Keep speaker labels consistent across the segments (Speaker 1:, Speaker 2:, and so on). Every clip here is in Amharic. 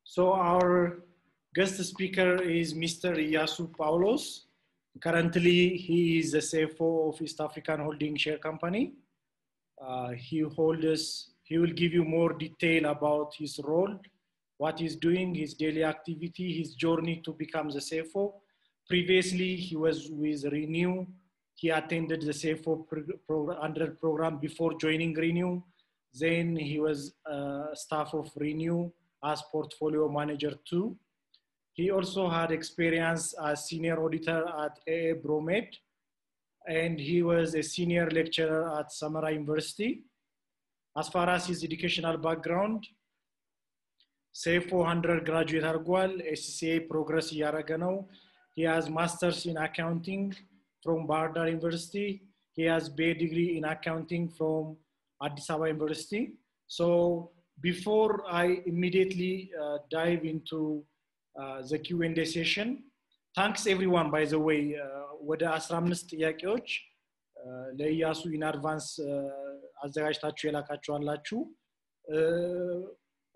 Speaker 1: So our guest speaker is Mr. Iyasu Paulos. Currently, he is the CFO of East African Holding Share Company. He will give you more detail about his role, what he's doing, his daily activity, his journey to become the CFO. Previously, he was with Renew. He attended the CFO100 program before joining Renew. Then he was staff of Renew as portfolio manager too. He also had experience as senior auditor at AA Bromed, and he was a senior lecturer at Samara University. As far as his educational background, CFO100 graduate አድርጓል, SCA progress እያደረገ ነው. He has masters in accounting from Bahar Dar University. He has BA degree in accounting from Addis Ababa University. So before I immediately dive into the Q&A session, thanks everyone, by the way. ወደ 15 ጥያቄዎች ለኢያሱ in advance አዘጋጅታችሁ የላካችኋላችሁ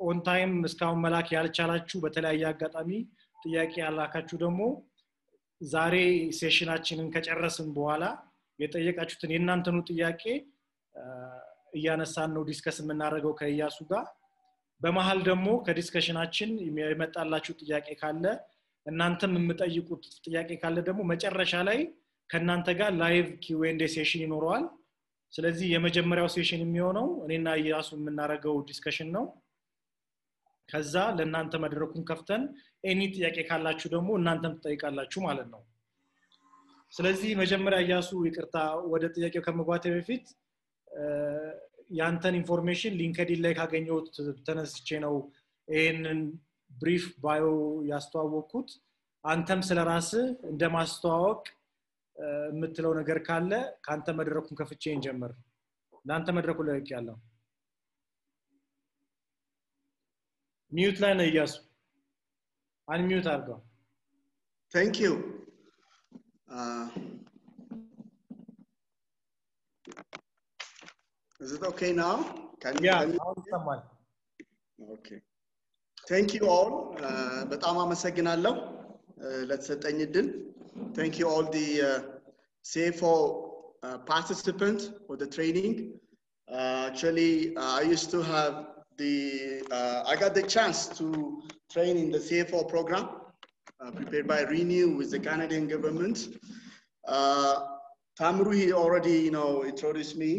Speaker 1: on time እስካሁን መላክ ያልቻላችሁ በተለያየ አጋጣሚ ጥያቄ ያላካችሁ ደግሞ ዛሬ ሴሽናችንን ከጨረስን በኋላ የጠየቃችሁትን የናንተኑ ጥያቄ እያነሳን ነው ዲስከስ የምናደርገው ከኢያሱ ጋር በመሃል ደግሞ ከዲስከሽናችን የመጣላችሁ ጥያቄ ካለ እናንተም የምትጠይቁት ጥያቄ ካለ ደግሞ መጨረሻ ላይ ከናንተ ጋር ላይቭ Q&A ሴሽን ይኖረዋል ስለዚህ የመጀመሪያው ሴሽን የሚሆነው እኔና ኢያሱ የምናደርገው ዲስከሽን ነው ከዛ ለናንተ መድረኩን ከፍተን ኤኒ ጥያቄ ካላችሁ ደግሞ እናንተም ትጠይቃላችሁ ማለት ነው ስለዚህ መጀመሪያ ኢያሱ ይቅርታ ወደ ጥያቄው ከመግባቴ በፊት ያንተን ኢንፎርሜሽን ሊንክድኢን ላይ ካገኘሁት ተነስቼ ነው ይሄንን ብሪፍ ባዮ ያስተዋወቅኩት አንተም ስለራስህ እንደማስተዋወቅ የምትለው ነገር ካለ ካንተ መድረኩን ከፍቼ እንጀምር እናንተ መድረኩን ላይ ያለው ሚዩት ላይ ነው ኢያሱ አንሚዩት አድርገው
Speaker 2: Thank you. Is it okay now? Can
Speaker 1: someone?
Speaker 2: Okay. Thank you all. በጣም አመሰግናለሁ ለተሰጠኝ እድል. Thank you all the CFO participants for the training. Actually, I used to have I got the chance to train in the CFO program prepared by Renew with the Canadian government. Tamru, he already, introduced me.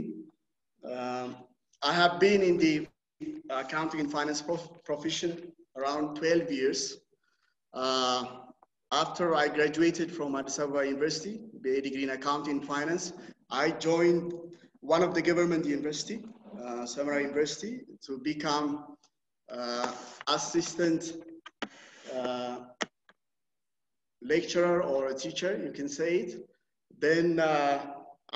Speaker 2: I have been in the accounting and finance profession around 12 years. After I graduated from Addis Ababa University, BA degree in accounting and finance, I joined one of the government university, Samara University, to become assistant lecturer or a teacher, you can say it. Then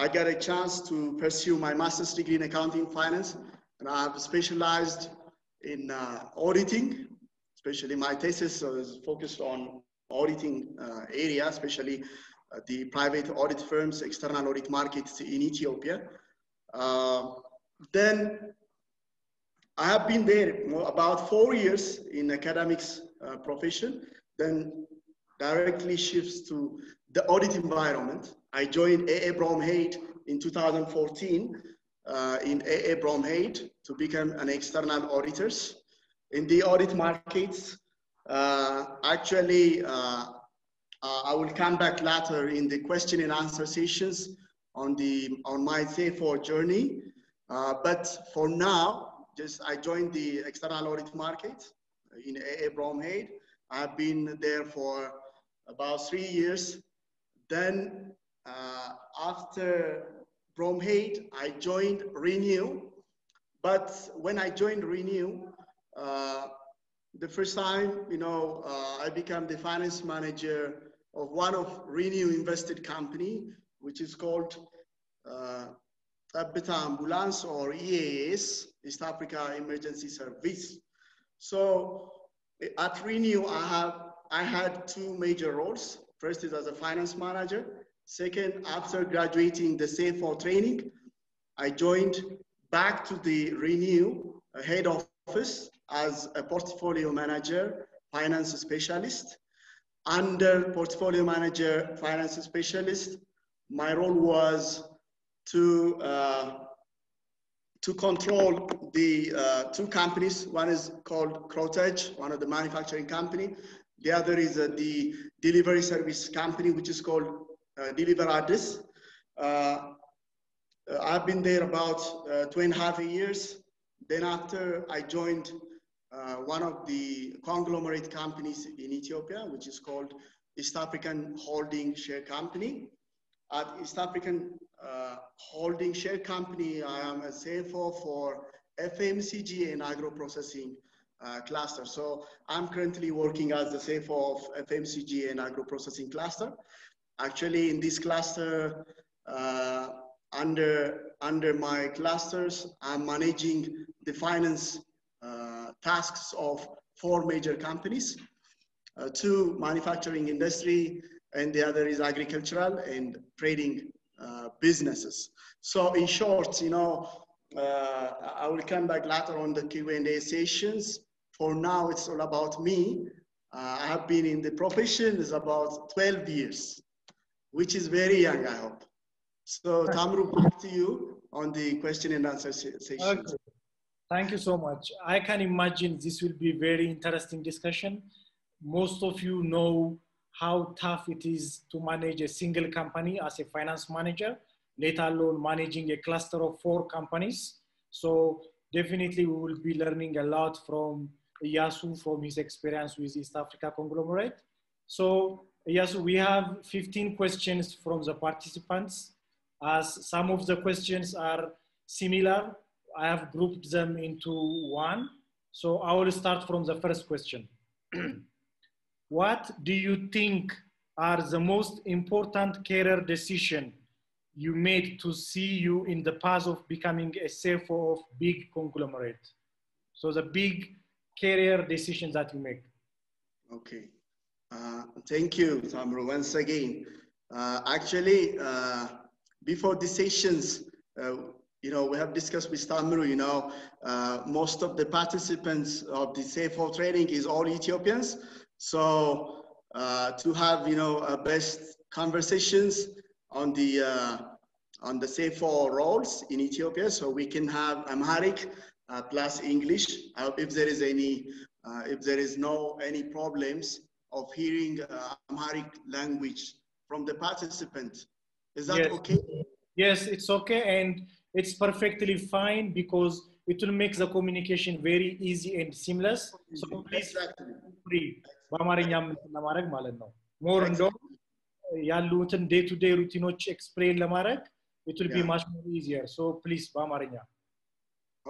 Speaker 2: I got a chance to pursue my master's degree in accounting and finance, and I have specialized in auditing. Especially my thesis is focused on auditing area, especially the private audit firms, external audit markets in Ethiopia. Then I have been there about 4 years in academics profession, then directly shifts to the audit environment. I joined AA Bromhead in 2014 in AA Bromhead to become an external auditors. In the audit markets, actually, I will come back later in the question and answer sessions on my CFO journey. But for now, I joined the external audit market in AA Bromhead. I've been there for about 3 years. Then after Bromhead, I joined Renew. But when I joined Renew, the first time, I became the finance manager of one of Renew invested company, which is called Tabita Ambulance or EAS, East Africa Emergency Service. So at Renew, I had two major roles. First is as a finance manager. Second, after graduating the CFO training, I joined back to the Renew head office as a portfolio manager, finance specialist. Under portfolio manager, finance specialist, my role was to control the two companies. One is called Crotage, one of the manufacturing company. The other is the delivery service company, which is called Deliver Address. I've been there about 2.5 years. Then after I joined one of the conglomerate companies in Ethiopia, which is called East African Holding Share Company. At East African Holding Share Company, I am a CFO for FMCG and agro-processing cluster. So I'm currently working as the CFO of FMCG and agro-processing cluster. Actually, in this cluster, under my clusters, I'm managing the finance tasks of 4 major companies, 2 manufacturing industry, and the other is agricultural and trading businesses. So in short, you know, I will come back later on the Q&A sessions. For now, it's all about me. I have been in the profession is about 12 years, which is very young, I hope. So Tamru, back to you on the question and answer session.
Speaker 1: Okay. Thank you so much. I can imagine this will be a very interesting discussion. Most of you know how tough it is to manage a single company as a finance manager, let alone managing a cluster of 4 companies. So definitely we will be learning a lot from Iyasu, from his experience with East Africa Conglomerate. So Iyasu, we have 15 questions from the participants. As some of the questions are similar, I have grouped them into one. So I will start from the first question. What do you think are the most important career decisions you made to see you in the path of becoming a CFO of big conglomerate? So the big career decisions that you make.
Speaker 2: Okay. Thank you, Tamru, once again. Actually, before the sessions, you know, we have discussed with Tamru, you know, most of the participants of the CFO training is all Ethiopians. So to have, you know, best conversations on the CFO roles in Ethiopia, so we can have Amharic plus English. If there is any, if there is any problems of hearing Amharic language from the participant, is that okay?
Speaker 1: Yes, it's okay, and it's perfectly fine because it will make the communication very easy and seamless. So please free. More ያሉትን day to day routines explain ለማድረግ it will be much more easier. So please በአማርኛ.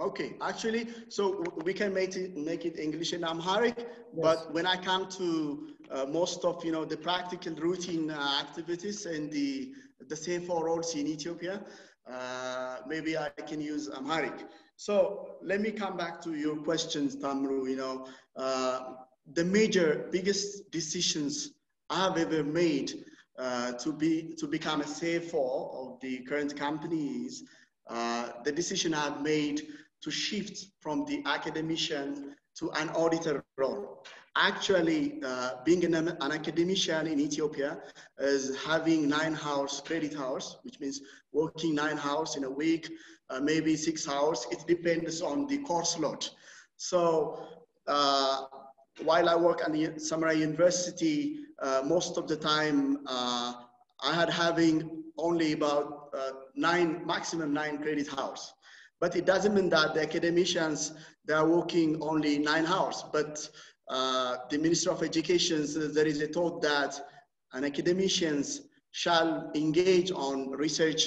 Speaker 2: Okay, actually, so we can make it English and Amharic, but when I come to most of, you know, the practical routine activities and the CFO roles in Ethiopia, maybe I can use Amharic. So let me come back to your questions, Tamru. You know, the biggest decisions I've ever made to become a CFO of the current company is the decision I've made to shift from the academician to an auditor role. Actually, being an academician in Ethiopia is having 9 hours credit hours, which means working 9 hours in a week, maybe 6 hours. It depends on the course load. So while I work at the Samara University, most of the time I had having only about maximum 9 credit hours. But it doesn't mean that the academicians, they are working only 9 hours. But the Minister of Education, there is a thought that an academicians shall engage on research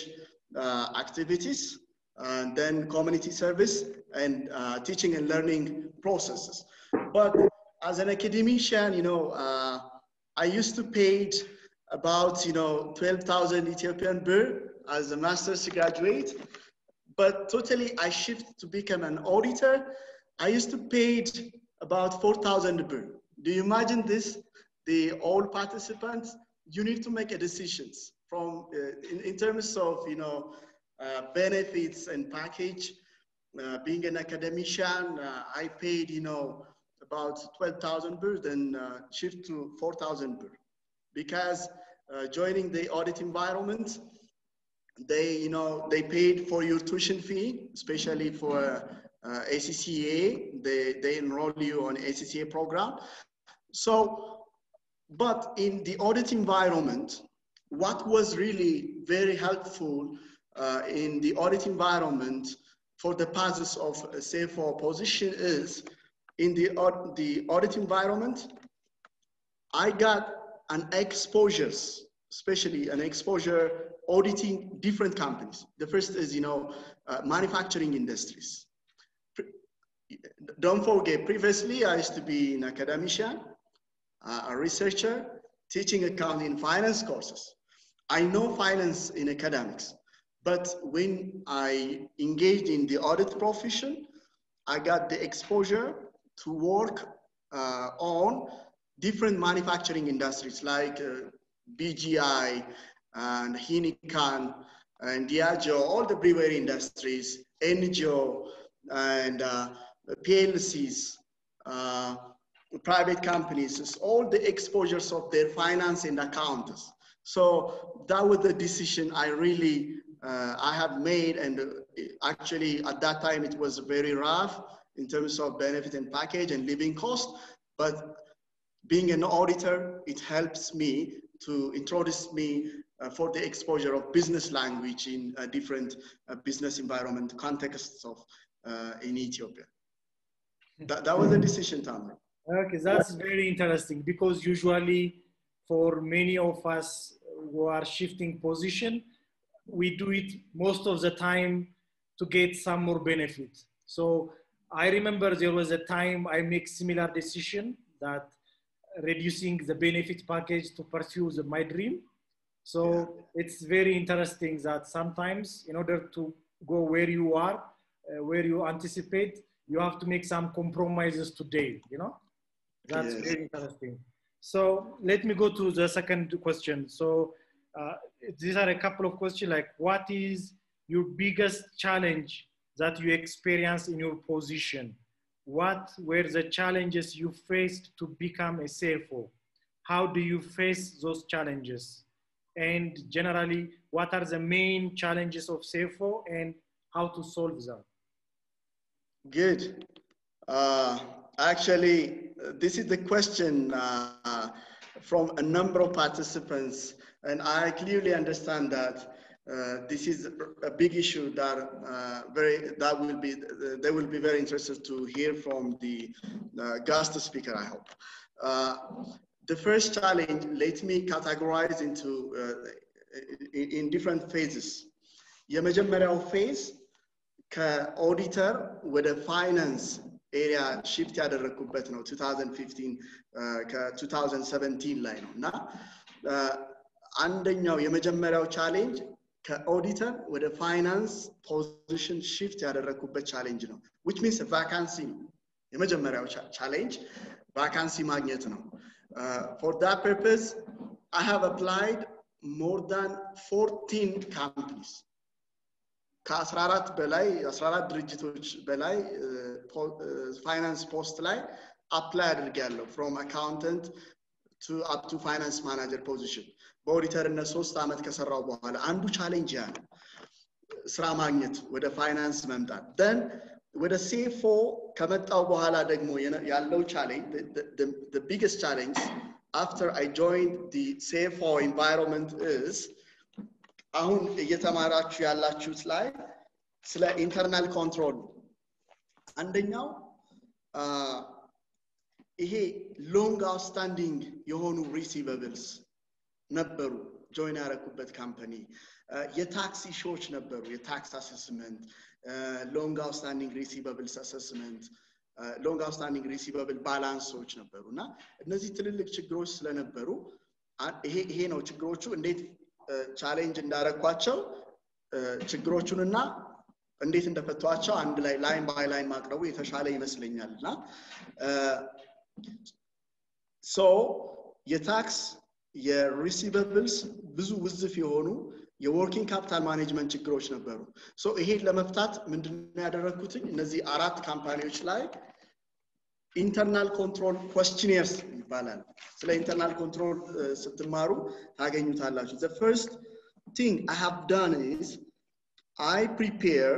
Speaker 2: activities, and then community service and teaching and learning processes. But as an academician, you know, I used to pay about, you know, 12,000 Ethiopian birr as a master's graduate. But totally, I shifted to become an auditor. I used to pay about 4,000 birr. Do you imagine this? All participants, you need to make a decisions from in terms of, you know, benefits and package. being an academician, I paid, about 12,000 birr, then shift to 4,000 birr. Because joining the audit environment, they paid for your tuition fee, especially for ACCA. They enroll you on ACCA program. So, but in the audit environment, what was really very helpful in the audit environment for the passes of a CFO position is in the audit environment, I got an exposures, especially an exposure auditing different companies. The first is, manufacturing industries. Don't forget, previously I used to be an academician, a researcher, teaching accounting and finance courses. I know finance in academics, but when I engaged in the audit profession, I got the exposure to work on different manufacturing industries like BGI and Hinikan and Diageo, all the brewery industries, NGO and PLCs, private companies, all the exposures of their finance and accountants. So that was the decision I really I have made, and actually at that time it was very rough in terms of benefit and package and living cost, but being an auditor, it helps me to introduce me for the exposure of business language in different business environment contexts of in Ethiopia. That was the decision, Tamara.
Speaker 1: Okay, that's very interesting, because usually for many of us who are shifting position, we do it most of the time to get some more benefit. So I remember there was a time I make similar decision, that reducing the benefit package to pursue my dream. So it's very interesting that sometimes in order to go where you are, where you anticipate, you have to make some compromises today, That's very interesting. So let me go to the second question. So these are a couple of questions, like what is your biggest challenge that you experienced in your position? What were the challenges you faced to become a CFO? How do you face those challenges? And generally, what are the main challenges of CFO and how to solve them?
Speaker 2: Good. Actually, this is the question from a number of participants, and I clearly understand that this is a big issue that they will be very interested to hear from the guest speaker, I hope. The first challenge, let me categorize into in different phases. የመጀመሪያው phase ከኦዲተር ወደ ፋይናንስ ኤሪያ ሽፍት ያደረኩበት ነው 2015 ከ2017 ላይ ነው እና አንደኛው የመጀመሪያው ቻሌንጅ ከኦዲተር ወደ ፋይናንስ ፖዚሽን ሽፍት ያደረኩበት ቻሌንጅ ነው which means vacancy የመጀመሪያው ቻሌንጅ vacancy ማግኘት ነው for that purpose I have applied more than 14 companies ከ14 በላይ 14 ድርጅቶች በላይ ፋይናንስ ፖስት ላይ አፕላይ አድርጌያለሁ from accountant to up to finance manager position በኦዲተርነት 3 አመት ከሰራው በኋላ አንዱ ቻሌንጅ ያ ነው ስራ ማግኘት ወደ ፋይናንስ መምጣት then ወደ CFO ከመጣው በኋላ ደግሞ ያለው ቻሌንጅ the biggest challenge after I joined the CFO environment is አሁን እየተማራችሁ ያላችሁት ላይ ስለ ኢንተርናል ኮንትሮል አንደኛው ይሄ ሎንግ አውትስታንዲንግ የሆኑ ሪሲቨብልስ ነበሩ ጆይን ያረኩበት ካምፓኒ የታክስ ኢሹዎች ነበሩ የታክስ አሰስመንት ሎንግ አውትስታንዲንግ ሪሲቨብልስ አሰስመንት ሎንግ አውትስታንዲንግ ሪሲቨብል ባላንሶች ነበሩና እነዚህ ትልልቅ ችግሮች ስለነበሩ ይሄ ነው ችግሮቹ እንዴት ቻሌንጅ እንዳረኳቸው ችግሮቹንና እንዴት እንደፈቷቸው አንድ ላይ ላይን ባይ ላይን ማቅረቡ የተሻለ ይመስለኛልና so የታክስ የሪሲቨብልስ ብዙ ውዝፍ የሆኑ የወርኪንግ ካፒታል ማኔጅመንት ችግሮች ነበሩ ሶ ይሄን ለመፍታት ምንድነው ያደረኩት እነዚህ አራት ካምፓኒዎች ላይ internal control questionnaires ይባላል ስለ internal control ስትማሩ ታገኙታላችሁ the first thing I have done is I prepare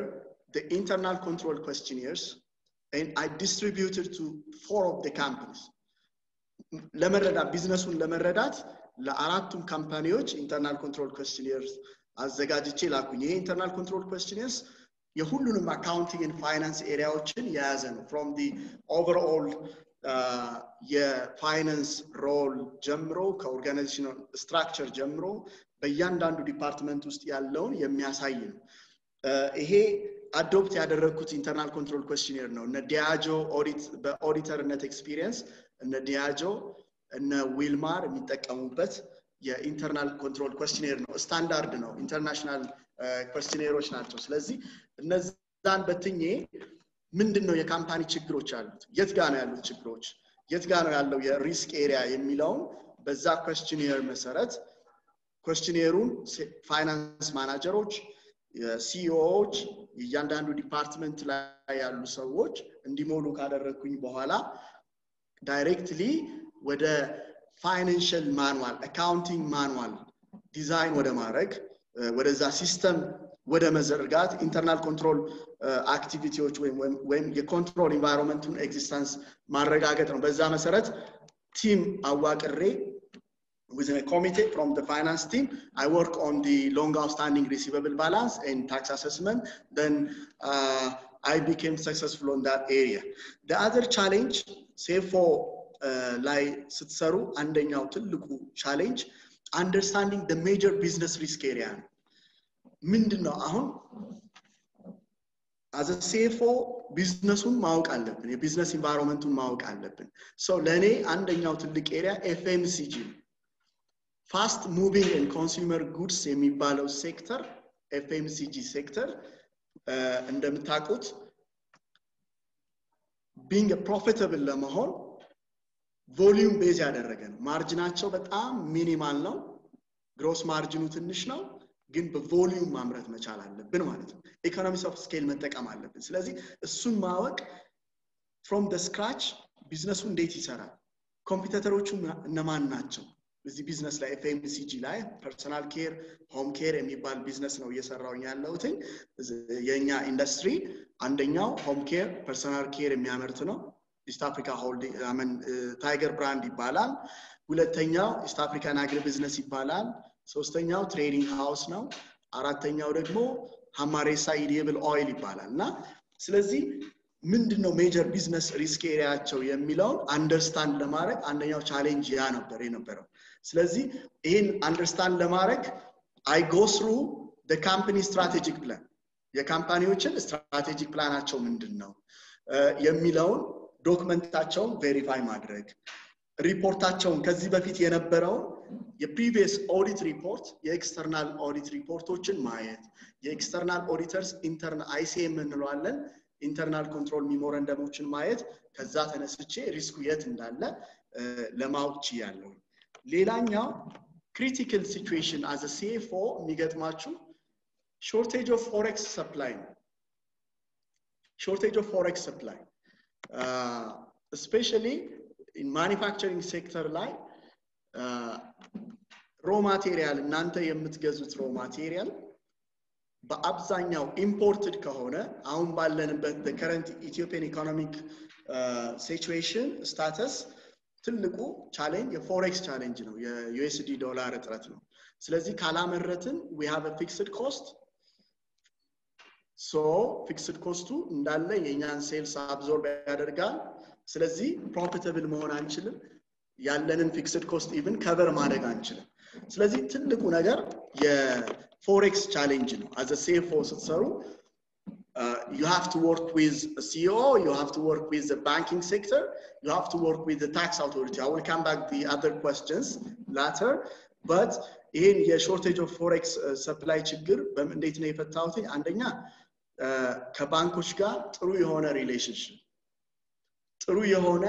Speaker 2: the internal control questionnaires and I distributed to 4 of the companies ለመረዳት ቢዝነሱን ለመረዳት ለአራቱም ካምፓኒዎች internal control questionnaires አዘጋጅቼ ላኩኝ ይሄ internal control questionnaires የሁሉንም accounting and finance ኤሪያዎችን የያዘ ነው from the overall የፋይናንስ ሮል ጀምሮ ከኦርጋናይዜሽናል ስትራክቸር ጀምሮ በእያንዳንዱ ዲፓርትመንት ውስጥ ያለውን የሚያሳይ ነው ይሄ አዶፕት ያደረኩት internal control questionnaire ነው እነ ዲያጆ ኦዲት በኦዲተርነት ኤክስፒሪየንስ እነ ዲያጆ እነ ዊልማር የሚጠቀሙበት የኢንተርናል ኮንትሮል questionnaire ነው ስታንዳርድ ነው ኢንተርናሽናል questionnaires ናቸው ስለዚህ እነዛን በትኜ ምንድነው የካምፓኒ ችግሮች አሉት የት ጋር ነው ያሉት ችግሮች የት ጋር ነው ያለው የሪስክ ኤሪያ የሚለው በዛ questionnaire መሰረት questionnaire-ኡን ፋይናንስ ማናጀሮች የሲኢኦዎች እያንዳንዱ ዲፓርትመንት ላይ ያሉ ሰዎች እንዲሞሉ ካደረኩኝ በኋላ ዳይሬክትሊ ወደ ፋይናንሻል ማኑዋል አካውንቲንግ ማኑዋል ዲዛይን ወደ ማድረግ ወደዛ ሲስተም ወደ መዘርጋት ኢንተርናል ኮንትሮል አክቲቪቲዎች ወይም የኮንትሮል ኢንቫይሮንመንቱን ኤግዚስተንስ ማረጋገጥ ነው በዛ መሰረት ቲም አዋቅሬ within a committee from the finance team I work on the long outstanding receivable balance and tax assessment then I became successful on that area the other challenge CFO ላይ ስትሰሩ አንደኛው ትልቁ ቻሌንጅ understanding the major business risk area ምንድነው አሁን as a CFO ቢዝነሱን ማወቅ አለብን የቢዝነስ ኢንቫይሮንመንቱን ማወቅ አለብን so ለኔ አንደኛው ትልቅ ኤሪያ FMCG fast moving and consumer goods የሚባለው ሴክተር FMCG ሴክተር እንደምታውቁት being a profitable ለመሆን volume base ያደረገ ነው ማርጂናቸው በጣም ሚኒማል ነው ግሮስ ማርጂኑ ትንሽ ነው ግን በቮሊዩም ማምረት መቻል አለብን ማለት ነው ኢኮኖሚስ ኦፍ ስኬል መጠቀም አለብን ስለዚህ እሱን ማወቅ from the scratch ቢዝነሱ እንዴት ይሰራል ኮምፒቲተሮቹ እነማን ናቸው በዚህ ቢዝነስ ላይ FMCG ላይ ፐርሰናል ኬር ሆም ኬር የሚባል ቢዝነስ ነው እየሰራው ያለሁት የኛ ኢንዱስትሪ አንደኛው ሆም ኬር ፐርሰናል ኬር የሚያመርት ነው ኢስት አፍሪካ ሆልዲንግ ታይገር ብራንድ ይባላል ሁለተኛው ኢስት አፍሪካን አግሪ ቢዝነስ ይባላል ሶስተኛው ትሬዲንግ ሃውስ ነው አራተኛው ደግሞ ሃማሬሳ ኢዲብል ኦይል ይባላልና ስለዚህ ምንድነው ሜጀር ቢዝነስ ሪስክ ኤሪያቸው የሚለው አንደርስታንድ ለማድረግ አንደኛው ቻሌንጅ ያ ነበር የነበረው ስለዚህ ይሄን አንደርስታንድ ለማድረግ I go through the company strategic plan የካምፓኒዎችን ስትራቴጂክ ፕላናቸው ምንድነው የሚለው ዶክመንታቸውን ቬሪፋይ ማድረግ ሪፖርታቸውን ከዚህ በፊት የነበረው የፕሪቪየስ ኦዲት ሪፖርት የኤክስተርናል ኦዲት ሪፖርቶችን ማየት የኤክስተርናል ኦዲተርስ ኢንተርናል ICM እንለዋለን ኢንተርናል ኮንትሮል ሜሞራንደሞችን ማየት ከዛ ተነስቼ ሪስኩ የት እንዳለ ለማወቅ ያለው ሌላኛው critical situation as a CFO የሚገጥማችሁ shortage of forex supply especially in manufacturing sector like raw material እናንተ የምትገዙት raw material በአብዛኛው imported ከሆነ አሁን ባለንበት the current Ethiopian economic situation status ትልቁ ቻሌንጅ የፎሬክስ ቻሌንጅ ነው የUSD ዶላር እጥረት ነው ስለዚህ ካላመረትን we have a fixed cost so fixed cost እንዳለ የኛን ሴልስ አብዞርብ ያደርጋል ስለዚህ ፕሮፊታብል መሆን አንችልም ያለንን ፊክስድ ኮስት ኢቭን ከቨር ማድረግ አንችልም ስለዚህ ትልቁ ነገር የፎሬክስ ቻሌንጅ ነው as a CFO ስትሰሩ you have to work with a CEO you have to work with the banking sector you have to work with the tax authority I will come back the other questions later but in the shortage of forex supply ችግር እንዴት ነው የፈታሁት አንደኛ ከባንኮች ጋር ጥሩ የሆነ ሪሌሽንሺፕ ጥሩ የሆነ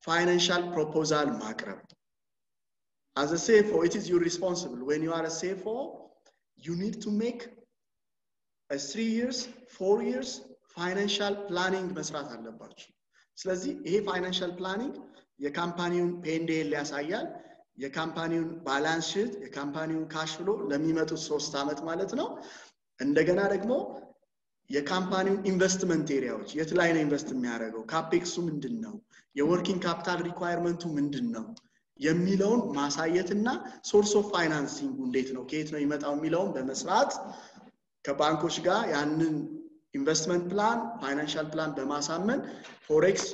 Speaker 2: financial proposal ማቅረብ as a CFO it is your responsible when you are a CFO you need to make a 3 years 4 years financial planning መስራት አለባችሁ ስለዚህ ይሄ financial planning የካምፓኒውን P&L ያሳያል የካምፓኒውን ባላንስ ሺት የካምፓኒውን ካሽ ፍሎ ለሚመጡት 3 አመት ማለት ነው እንደገና ደግሞ የካምፓኒውን ኢንቨስትመንት ኤሪያዎች የት ላይ ነው ኢንቨስት የሚያደርገው ካፔክሱ ምንድነው የወርኪንግ ካፒታል ሪኳየርመንቱ ምንድነው የሚለውን ማሳየትና ሶርስ ኦፍ ፋይናንሲንግ እንዴት ነው ከየት ነው ይመጣው የሚለውን በመስራት ከባንኮች ጋር ያንን ኢንቨስትመንት ፕላን ፋይናንሻል ፕላን በማሳመን ፎሬክስ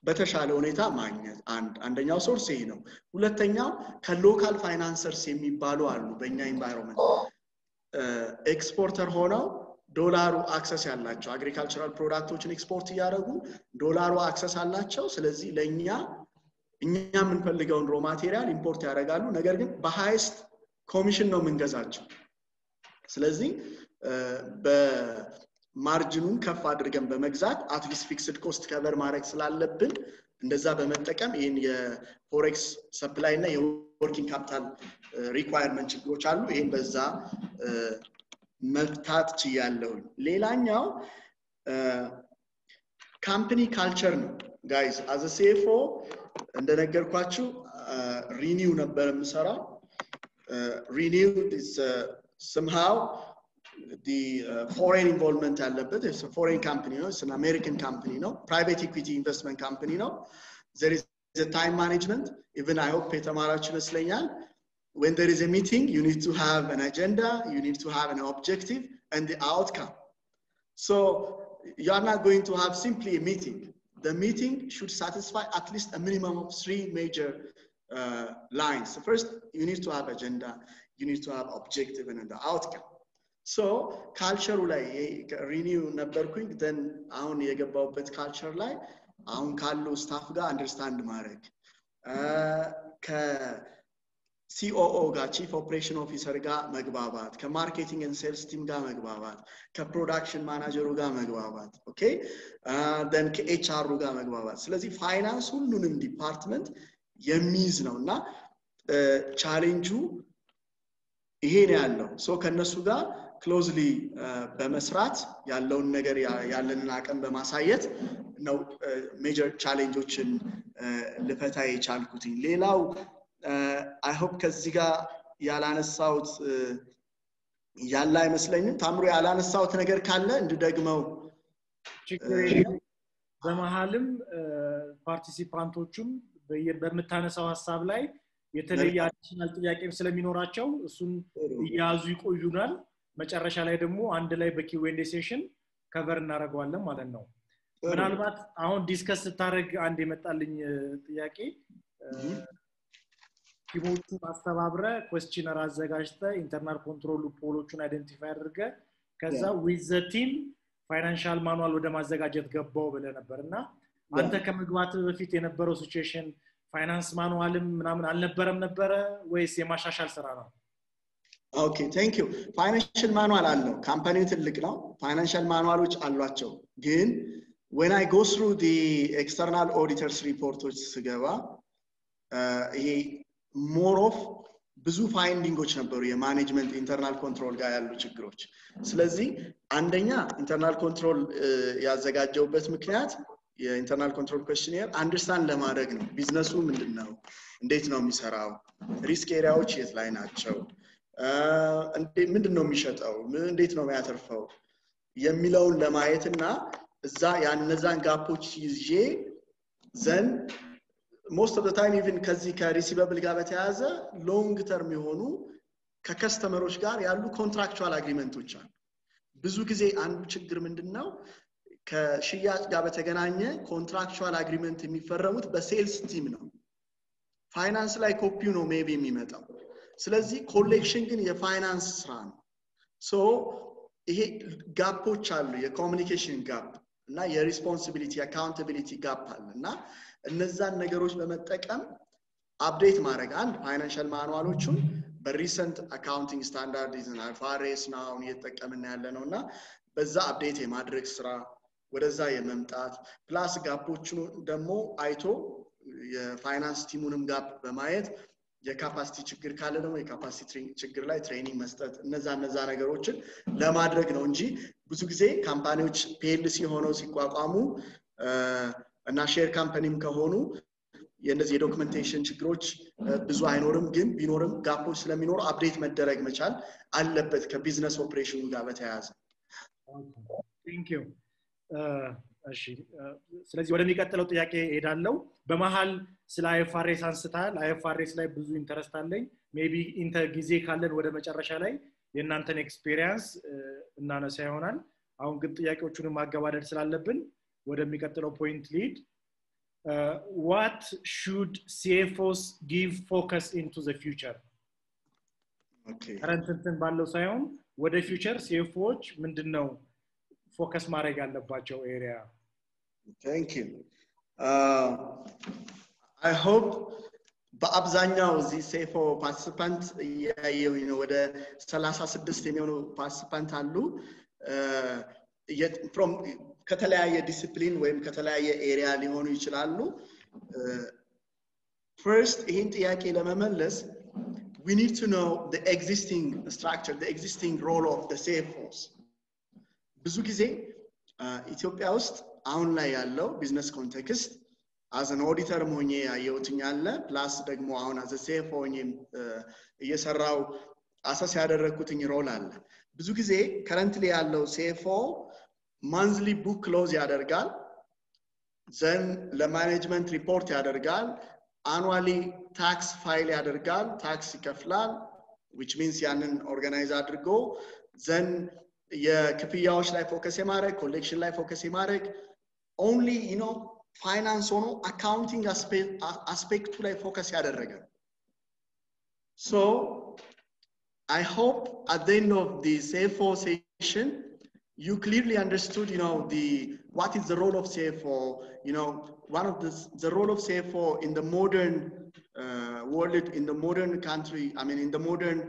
Speaker 2: በተሻለ ሁኔታ ማግኘት አንደኛው ሶርስ ይሄ ነው ሁለተኛው ከሎካል ፋይናንሰርስ የሚባሉ አሉ በእኛ ኢንቫይሮንመንት ኤክስፖርተር ሆነው ዶላሩ አክሰስ ያላቸው አግሪካልቸራል ፕሮዳክቶችን ኤክስፖርት ያደርጉ ዶላሩ አክሰስ አላቸው ስለዚህ ለኛ እኛ የምንፈልገውን ሮ ማቴሪያል ኢምፖርት ያደርጋሉ ነገር ግን በሃይስት ኮሚሽን ነው የምንገዛቸው ስለዚህ በማርጂኑን ከፍ አድርገን በመግዛት አትሊስት ፊክስድ ኮስት ከቨር ማድረግ ስላለብን እንደዛ በመጠቀም ይሄን የፎሬክስ ሰፕላይ እና የወርኪንግ ካፒታል ሪኳየርመንት ችግሮች አሉ ይሄን በዛ መፍታት ይችላል ሌላኛው ካምፓኒ ካልቸር ነው guys as a CFO እንደነገርኳችሁ renew ነበር የምሰራው renew is somehow the foreign involvement ያለበት it's a foreign company no it's an American company no private equity investment company no there is a time management even I hope የተማራችሁ ይመስለኛል when there is a meeting you need to have an agenda you need to have an objective and the outcome so you are not going to have simply a meeting the meeting should satisfy at least a minimum of 3 major lines so first you need to have agenda you need to have objective and the outcome so culture ላይ renew ነበርኩኝ then አሁን የገባውበት culture ላይ አሁን ካሉ ስታፍ ጋር አንደርስታንድ ማድረግ ከ COO ጋር Chief Operation Officer ጋር መግባባት ከማርኬቲንግ and sales team ጋር መግባባት ከፕሮዳክሽን ማናጀሩ ጋር መግባባት ኦኬ then ከኤችአር ጋር መግባባት ስለዚህ ፋይናንስ ሁሉንም ዲፓርትመንት የሚይዝ ነውና ቻሌንጁ ይሄ ነው ያለው ሶ ከነሱ ጋር ክሎዝሊ በመስራት ያለውን ነገር ያለንን አቅም በማሳየት ነው ሜጀር ቻሌንጆችን ልፈታ የቻልኩት ሌላው I hope ከዚህ ጋር ያላነሳውት ያላ አይመስለኝም ታምሩ ያላነሳውት ነገር ካለ እንድደግመው
Speaker 1: በመሐልም ፓርቲሲፓንቶቹም በመታነሳው ሐሳብ ላይ የተለየ አዲሽናል ጥያቄም ስለሚኖራቸው እሱን ያዙ ይቆዩናል መጨረሻ ላይ ደግሞ አንድ ላይ በኪው&ኤ ሴሽን ከቨር እናደርጋለን ማለት ነው ምናልባት አሁን ዲስከስ ታረግ አንድ የመጣልኝ ጥያቄ ቲሞቹ ማስተባብረ ኩዌስቸነር አዘጋጅተ ኢንተርናል ኮንትሮል ፖሎቹን አይደንቲፋይ አድርገ ከዛ with the team ፋይናንሻል ማኑዋል ወደ ማዘጋጀት ገባው ብለ ነበርና አንተ ከመግባት በፊት የነበረው ሲቹዌሽን ፋይናንስ ማኑዋልም ምናምን አልነበረም ነበር ወይስ የማሻሻል ስራ ነው
Speaker 2: Okay thank you financial manual አለው ካምፓኒው ትልቅ ነው financial ማኑዋሎች አሏቸው ግን when I go through the external auditors reports ስገባ ይሄ more of ብዙ ፋይንዲንጎች ነበሩ የማኔጅመንት ኢንተርናል ኮንትሮል ጋር ያሉ ችግሮች ስለዚህ አንደኛ ኢንተርናል ኮንትሮል ያዘጋጀውበት ምክንያት የኢንተርናል ኮንትሮል ኩዌስቸነር አንደርስታንድ ለማድረግ ነው ቢዝነሱ ምንድነው እንዴት ነው የሚሰራው ሪስክ ኤሪያዎች የት ላይ ናቸው ምንድነው የሚሸጠው እንዴት ነው የሚያተርፈው የሚለውን ለማየትና እዛ ያነዛን ጋፖች ይዤ ዘን most of the time even ከዚህ ከሪሲቨብል ጋር በተያያዘ ሎንግ ተርም የሆኑ ከከስተመሮች ጋር ያሉ ኮንትራክቹዋል አግሪመንቶች አሉ ብዙ ጊዜ አንዱ ችግር ምንድነው ከሽያጭ ጋር በተገናኘ ኮንትራክቹዋል አግሪመንት የሚፈረሙት በሴልስ ቲም ነው ፋይናንስ ላይ ኮፒው ነው ሜቢ የሚመጣው ስለዚህ ኮሌክሽን ግን የፋይናንስ ስራ ነው ሶ ይሄ ጋፖች አሉ የኮሙኒኬሽን ጋፕ እና የሪስፖንሲቢሊቲ አካውንታቢሊቲ ጋፕ አለና እነዛን ነገሮች በመጠቀም አፕዴት ማድረግ አንድ ፋይናንሻል ማኑዋሎቹን በሪሰንት አካውንቲንግ ስታንዳርድስ እና IFRS ነው እየተጠቀምን ያለነውና በዛ አፕዴት የማድረግ ስራ ወደዛ የመምጣት ፕላስ ጋፖቹን ደግሞ አይቶ የፋይናንስ ቲሙንም ጋፕ በማየት የካፓሲቲ ችግር ካለ ደግሞ የካፓሲቲ ችግር ላይ ትሬኒንግ መስጠት እነዛ ነገሮችን ለማድረግ ነው እንጂ ብዙ ጊዜ ካምፓኒዎች ፒኤልሲ ሆነው ሲቋቋሙ እና ሼር ካምፓኒም ከሆኑ የነዚህ የዶክመንቴሽን ችግሮች ብዙ አይኖርም ግን ቢኖርም ጋፖች ስለሚኖር አፕዴት መደረግ መቻል አለበት ከቢዝነስ ኦፕሬሽኑ ጋር በተያያዘ
Speaker 1: Thank you እሺ ስለዚህ ወደሚቀጥለው ጥያቄ ሄዳለው በመሃል ስለ IFRS አንስታል IFRS ላይ ብዙ ኢንተረስት አለኝ ሜቢ ጊዜ ካለን ወደ መጨረሻ ላይ የእናንተን ኤክስፒሪየንስ እናነሳ ይሆናል አሁን ግን ጥያቄዎቹን ማገባደድ ስላለብን ወደሚቀጥለው ፖይንት ሊድ what should CFOs give focus into the future
Speaker 2: okay
Speaker 1: current ባለው ሳይሆን ወደ future CFOዎች ምንድነው ፎከስ ማድረግ ያለባቸው ኤሪያ
Speaker 2: thank you I hope በአብዛኛው እዚህ CFO ፓርቲሲፓንት ያየው ነው ወደ 36 የሚሆኑ ፓርቲሲፓንት አሉ from ከተለያየ ዲሲፕሊን ወይም ከተለያየ ኤሪያ ሊሆኑ ይችላሉ first ይሄን ጥያቄ ለመመለስ we need to know the existing structure the existing role of the CFOs ብዙ ጊዜ ኢትዮጵያ ውስጥ አሁን ላይ ያለው ቢዝነስ ኮንቴክስት as an auditor ሆኜ ያየውትኛለ ፕላስ ደግሞ አሁን as a CFO ሆኜ እየሰራው አሰስ ያደረኩትኝ ሮል አለ ብዙ ጊዜ currently ያለው CFO monthly book close ያደርጋል then ለማኔጅመንት ሪፖርት ያደርጋል annually tax file ያደርጋል tax ይከፍላል which means ያንን ኦርጋናይዝ አድርጎ then የክፍያዎች ላይ ፎከስ የማድረግ ኮሌክሽን ላይ ፎከስ የማድረግ only finance ሆኖ accounting aspect ላይ ፎከስ ያደረገ so I hope at the end of the CFO session you clearly understood what is the role of CFO one of the role of CFO in the modern world in the modern country I mean in the modern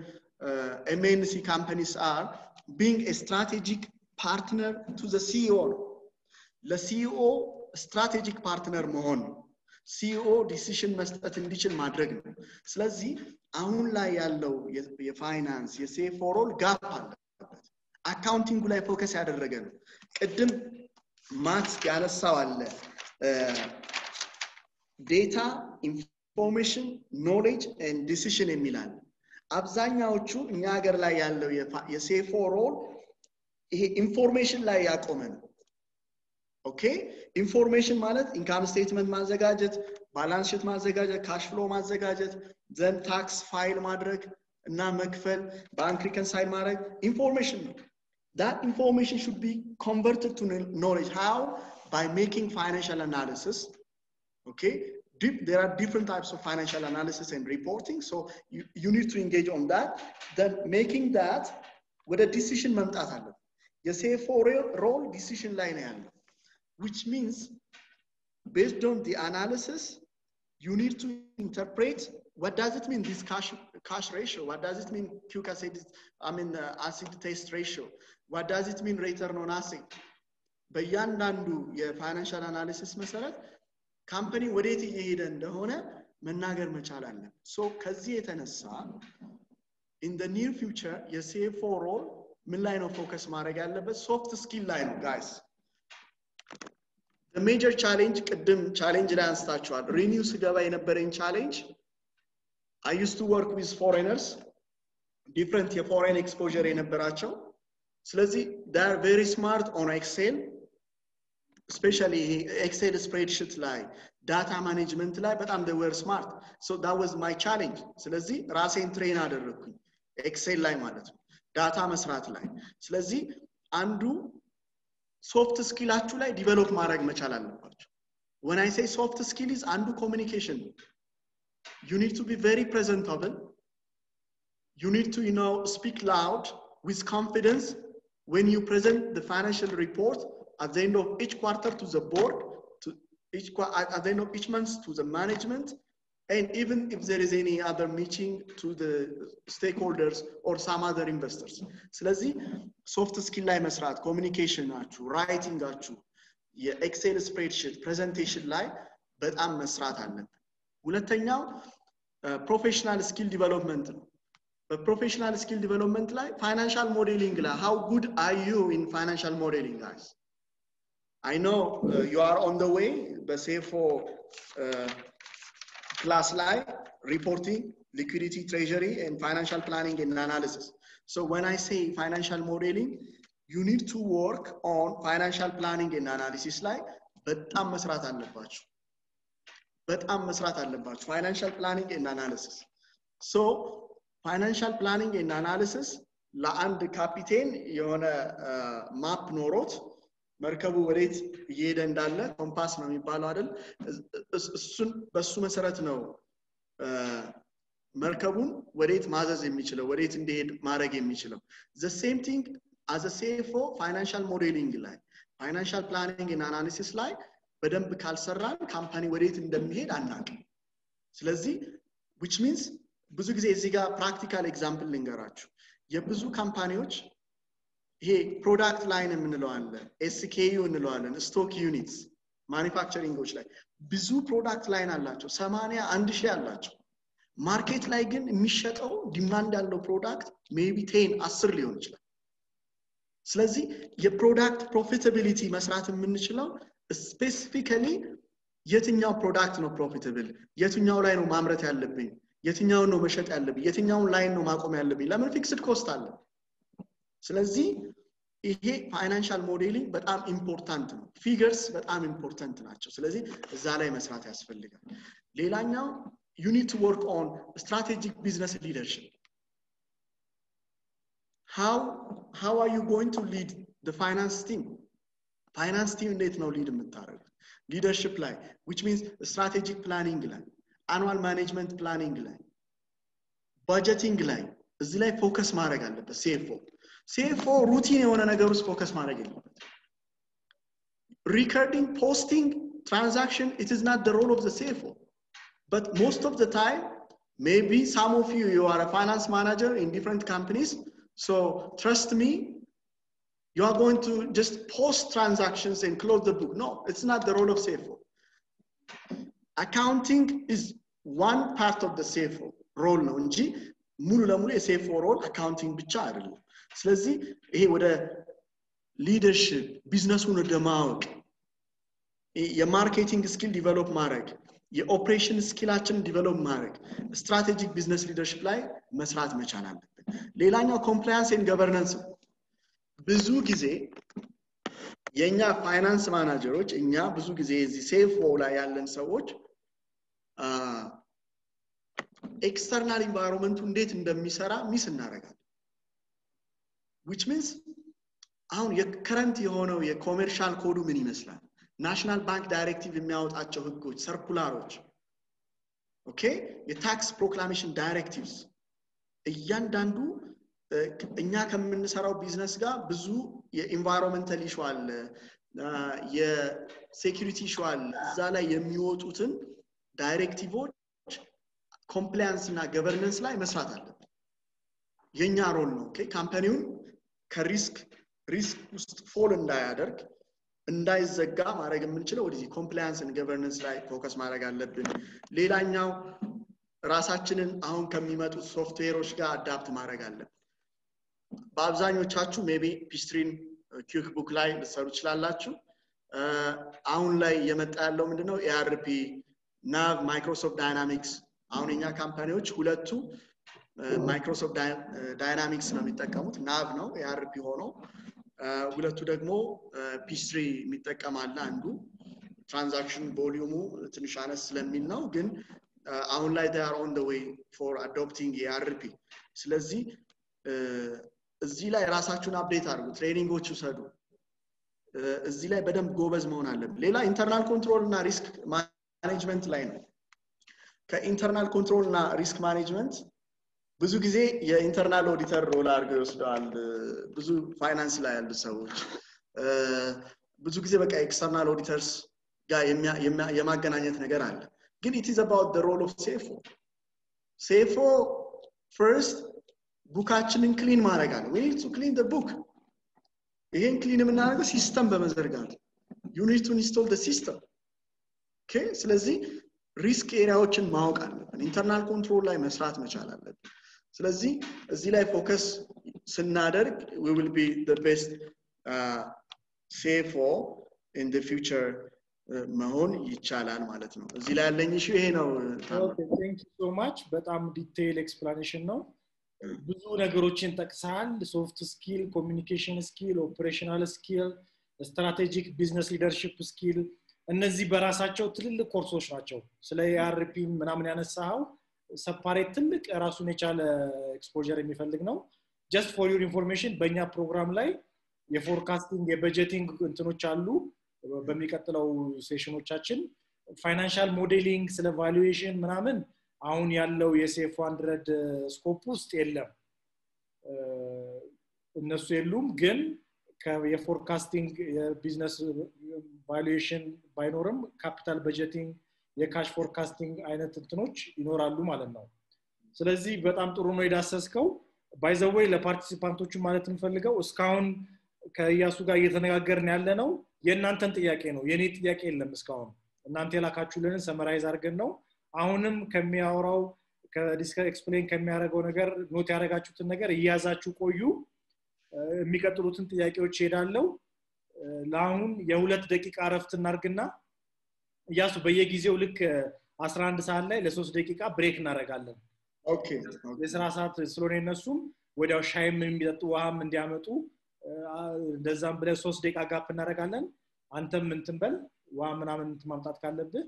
Speaker 2: MNC companies are being a strategic partner to the CEO the CEO strategic partner መሆን CEO decision መስጠት እንዲችል ማድረግ ነው ስለዚህ አሁን ላይ ያለው የፋይናንስ የCFO ሮል ጋፕ አለበት አካውንቲንግ ላይ ፎከስ ያደረገ ነው ቅድም ማትስ ያነሳው አለ data information knowledge and decision የሚላል አብዛኛዎቹ እኛ ሀገር ላይ ያለው የCFO ሮል ይሄ ኢንፎርሜሽን ላይ ያቆመ ነው ኦኬ ኢንፎርሜሽን ማለት ኢንካም ስቴትመንት ማዘጋጀት ባላንስ ሺት ማዘጋጀት ካሽ ፍሎ ማዘጋጀት then tax file ማድረግ እና መክፈል ባንክ ሪኮንሳይል ማድረግ ኢንፎርሜሽን ነው that information should be converted to knowledge how by making financial analysis okay there are different types of financial analysis and reporting so you need to engage on that then making that with a decision መምጣት አለ የCFO role decision ላይ ነው ያለው which means based on the analysis you need to interpret what does it mean this cash ratio what does it mean quick acid acid test ratio what does it mean return on asset በእያንዳንዱ የፋይናንሻል አናሊሲስ መሰረት ካምፓኒ ወዴት እየሄደ እንደሆነ መናገር መቻል አለ so ከዚህ የተነሳ in the near future የCFO role ምን ላይ ነው ፎከስ ማድረግ ያለበት soft skill ላይ ነው guys the major challenge ቅድም challenge ላይ አንስታችኋል renew ስገባ የነበረኝ challenge I used to work with foreigners different foreign exposure የነበራቸው ስለዚህ they are very smart on Excel especially Excel spreadsheet ላይ data management ላይ በጣም they were smart so that was my challenge ስለዚህ ራሴን ትሬን አደረኩኝ Excel ላይ ማለት ነው ዳታ መስራት ላይ ስለዚህ አንዱ soft skillአችሁ ላይ ዲቨሎፕ ማድረግ መቻል አለባችሁ when I say soft skill is አንዱ communication you need to be very presentable you need to speak loud with confidence when you present the financial report at the end of each quarter to the board at the end of each month to the management and even if there is any other meeting to the stakeholders or some other investors ስለዚህ soft skill ላይ መስራት communication ናችሁ writing ናችሁ የኤክሴል ስፕሬድሺት presentation ላይ በጣም መስራት አለብን ሁለተኛው professional skill development ነው በprofessional skill development ላይ financial modeling ላይ how good are you in financial modeling guys I know you are on the way but CFO class line reporting liquidity treasury and financial planning and analysis so when I say financial modeling you need to work on financial planning and analysis like በጣም መስራት አለባችሁ financial planning and analysis so financial planning and analysis ለአንድ ካፒቴን የሆነ ማፕ ኖሮት መርከቡ ወዴት እየሄደ እንዳለ ኮምፓስ ነው የሚባለው አይደል እሱን በሱ መሰረት ነው መርከቡን ወዴት ማዘዝ የሚችለው ወዴት እንዲሄድ ማድረግ የሚችለው the same thing as a CFO financial modeling ላይ financial planning and analysis ላይ በደንብ ካልሰራን ካምፓኒ ወዴት እንደሚሄድ አናውቅም ስለዚህ which means ብዙ ጊዜ እዚህ ጋር practical example ልንገራችሁ የብዙ ካምፓኒዎች ይሄ ፕሮዳክት ላይን የምንለው አለ SKU እንለዋለን ስቶክ ዩኒትስ ማኑፋክቸሪንጎች ላይ ብዙ ፕሮዳክት ላይን አላቸው 81000 አላቸው ማርኬት ላይ ግን የሚሸጠው ዲማንድ ያለው ፕሮዳክት ሜቢ 10 ሊሆን ይችላል ስለዚህ የፕሮዳክት ፕሮፊታቢሊቲ መስራት የምንችለው ስፔሲፊካሊ የትኛው ፕሮዳክት ነው ፕሮፊታብል የትኛው ላይ ነው ማምረት ያለብኝ የትኛው ነው መሸጥ ያለብኝ የትኛው ላይን ነው ማቆም ያለብኝ ለምን ፊክስድ ኮስት አለ ስለዚህ ይሄ ፋይናንሻል ሞዴሊንግ በጣም ኢምፖርታንት ነው ፊገርስ በጣም ኢምፖርታንት ናቸው ስለዚህ እዛ ላይ መስራት ያስፈልጋል ሌላኛው you need to work on strategic business leadership how are you going to lead the finance team እንዴት ነው ሊድ የምታደርጉት leadership ላይ which means strategic planning ላይ annual management planning ላይ budgeting ላይ እዚህ ላይ ፎከስ ማድረግ አለበት CFO routine የሆነ ነገር ውስጥ ፎከስ ማድረግ የለበት recording posting transaction it is not the role of the CFO but most of the time maybe some of you are a finance manager in different companies so trust me you are going to just post transactions and close the book no it's not the role of CFO accounting is one part of the CFO role ነው እንጂ ሙሉ ለሙሉ የCFO role accounting ብቻ አይደለም ስለዚህ ይሄ ወደ ሊደርሺፕ ቢዝነሱን ወደ ማወቅ የማርኬቲንግ ስኪል ዲቨሎፕ ማድረግ የኦፕሬሽን ስኪላችን ዲቨሎፕ ማድረግ ስትራቴጂክ ቢዝነስ ሊደርሺፕ ላይ መስራት መቻል አለብን ሌላኛው ኮምፕላያንስ ኤንድ ገቨርናንስ ብዙ ጊዜ የኛ ፋይናንስ ማናጀሮች እኛ ብዙ ጊዜ እዚህ CFO ላይ ያለን ሰዎች ኤክስተርናል ኢንቫይሮንመንቱ እንዴት እንደሚሰራ ሚስ እናደርጋለን which means አሁን የከረንት የሆነው የኮመርሻል ኮዱ ምን ይመስላል ናሽናል ባንክ ዳይሬክቲቭ የሚያወጣቸው ህጎች ሰርኩላሮች ኦኬ የታክስ ፕሮክላሜሽን ዳይሬክቲቭስ እያንዳንዱ እኛ ከምንሰራው ቢዝነስ ጋር ብዙ የኢንቫይሮንመንታል ኢሹ አለ የሴኩሪቲ ኢሹ አለ እዛ ላይ የሚወጡትን ዳይሬክቲቮች ኮምፕላያንስ እና ገቨርናንስ ላይ መስራት አለብን የኛ ሮል ነው ኦኬ ካምፓኒውን ከሪስክ ውስጥ ፎል እንዳያደርግ እንዳይዘጋ ማድረግ የምንችለው ወዲህ ኮምፕላያንስ እና ገቨርናንስ ላይ ፎከስ ማድረግ አለብን ሌላኛው ራሳችንን አሁን ከሚመጡት ሶፍትዌሮች ጋር አዳፕት ማድረግ አለብን በአብዛኞቻችሁ ሜቢ ፒስትሪን ኪክ ቡክ ላይ ልትሰሩ ይችላልላችሁ አሁን ላይ የመጣ ያለው ምንድነው ERP nav ማይክሮሶፍት ዳይናሚክስ አሁን የኛ ካምፓኒዎች ሁለቱ ማይክሮሶፍት ዳይናሚክስ ነው የሚጠቀሙት nav ነው ERP ሆኖ ሁለቱ ደግሞ ፒስትሪ የሚጠቀማል አንዱ ትራንዛክሽን ቮልዩሙ ትንሽ አነስ ስለሚል ነው ግን አሁን ላይ they are on the way for adopting ERP ስለዚህ እዚህ ላይ ራሳችሁን አፕዴት አድርጉ ትሬኒንጎች ውሰዱ እዚህ ላይ በደንብ ጎበዝ መሆን አለበት ሌላ ኢንተርናል ኮንትሮል እና ሪስክ ማኔጅመንት ላይ ነው ከኢንተርናል ኮንትሮል እና ሪስክ ማኔጅመንት ብዙ ጊዜ የኢንተርናል ኦዲተር ሮል አድርገው ይወስዳል ብዙ ፋይናንስ ላይ ያሉ ሰዎች ብዙ ጊዜ በቃ ኤክስተርናል ኦዲተርስ ጋር የማገናኘት ነገር አለ ግን it is about the role of CFO first ቡካችንን ክሊን ማድረግ አለ we need to clean the book ይሄን ክሊን የምናደርገው ሲስተም በመዘርጋት you need to install the system okay ስለዚህ ሪስክ ኤሪያዎችን ማወቅ አለብን ኢንተርናል ኮንትሮል ላይ መስራት መቻል አለብን ስለዚህ እዚህ ላይ ፎከስ ስናደርግ we will be the best CFO in the future መሆን ይቻላል ማለት ነው እዚህ ላይ ያለኝ ኢሹ ይሄ ነው
Speaker 1: Okay, thank you so much በጣም ዲቴይል ኤክስፕላኔሽን ነው ብዙ ነገሮችን ጠቅሳል ሶፍት ስኪል ኮሚኒኬሽን ስኪል ኦፕሬሽናል ስኪል ስትራቴጂክ ቢዝነስ ሊደርሺፕ ስኪል እነዚህ በራሳቸው ትልልቅ ኮርሶች ናቸው ስለ ERP ምናምን ያነሳው ሰፓሬት ትልቅ ራሱን የቻለ ኤክስፖዠር የሚፈልግ ነው just for your information በእኛ ፕሮግራም ላይ የፎርካስቲንግ የበጀቲንግ እንትኖች አሉ በሚቀጥለው ሴሽኖቻችን ፋይናንሻል ሞዴሊንግ ስለ ቫሉዌሽን ምናምን አሁን ያለው የCFO100 ስኮፕ ውስጥ የለም እነሱ የሉም ግን የፎርካስቲንግ የቢዝነስ ቫሉዌሽን ባይኖርም ካፒታል በጀቲንግ የካሽ ፎርካስቲንግ አይነት እንትኖች ይኖራሉ ማለት ነው ስለዚህ በጣም ጥሩ ነው የዳሰስከው ባይ ዘ ዌይ ለፓርቲሲፓንቶቹ ማለት እንፈልገው እስካሁን ከያሱ ጋር እየተነጋገርን ያለ ነው የእናንተን ጥያቄ ነው የኔ ጥያቄ የለም እስካሁን እናንተ የላካችሁልን ሰመራይዝ አድርገን ነው አሁንም ከሚያወራው ከዲስከስ ኤክስፕሌን ከሚያደርገው ነገር ኖት ያደረጋችሁትን ነገር እያዛችሁ ቆዩ የሚቀጥሉትን ጥያቄዎች ሄዳለው ለአሁን የ2 ደቂቃ አረፍት እናርግና ያሱ በየጊዜው ልክ 11 ሰዓት ላይ ለ3 ደቂቃ ብሬክ እናደርጋለን
Speaker 2: ኦኬ
Speaker 1: የሥራ ሰዓት ስለሆነ እነሱም ወዲያው ሻይም የሚጠጡ ውሃም እንዲያመጡ እንደዛም ብለ 3 ደቂቃ ጋፕ እናደርጋለን አንተም እንትን በል ውሃ ምናምን ማምጣት ካለብህ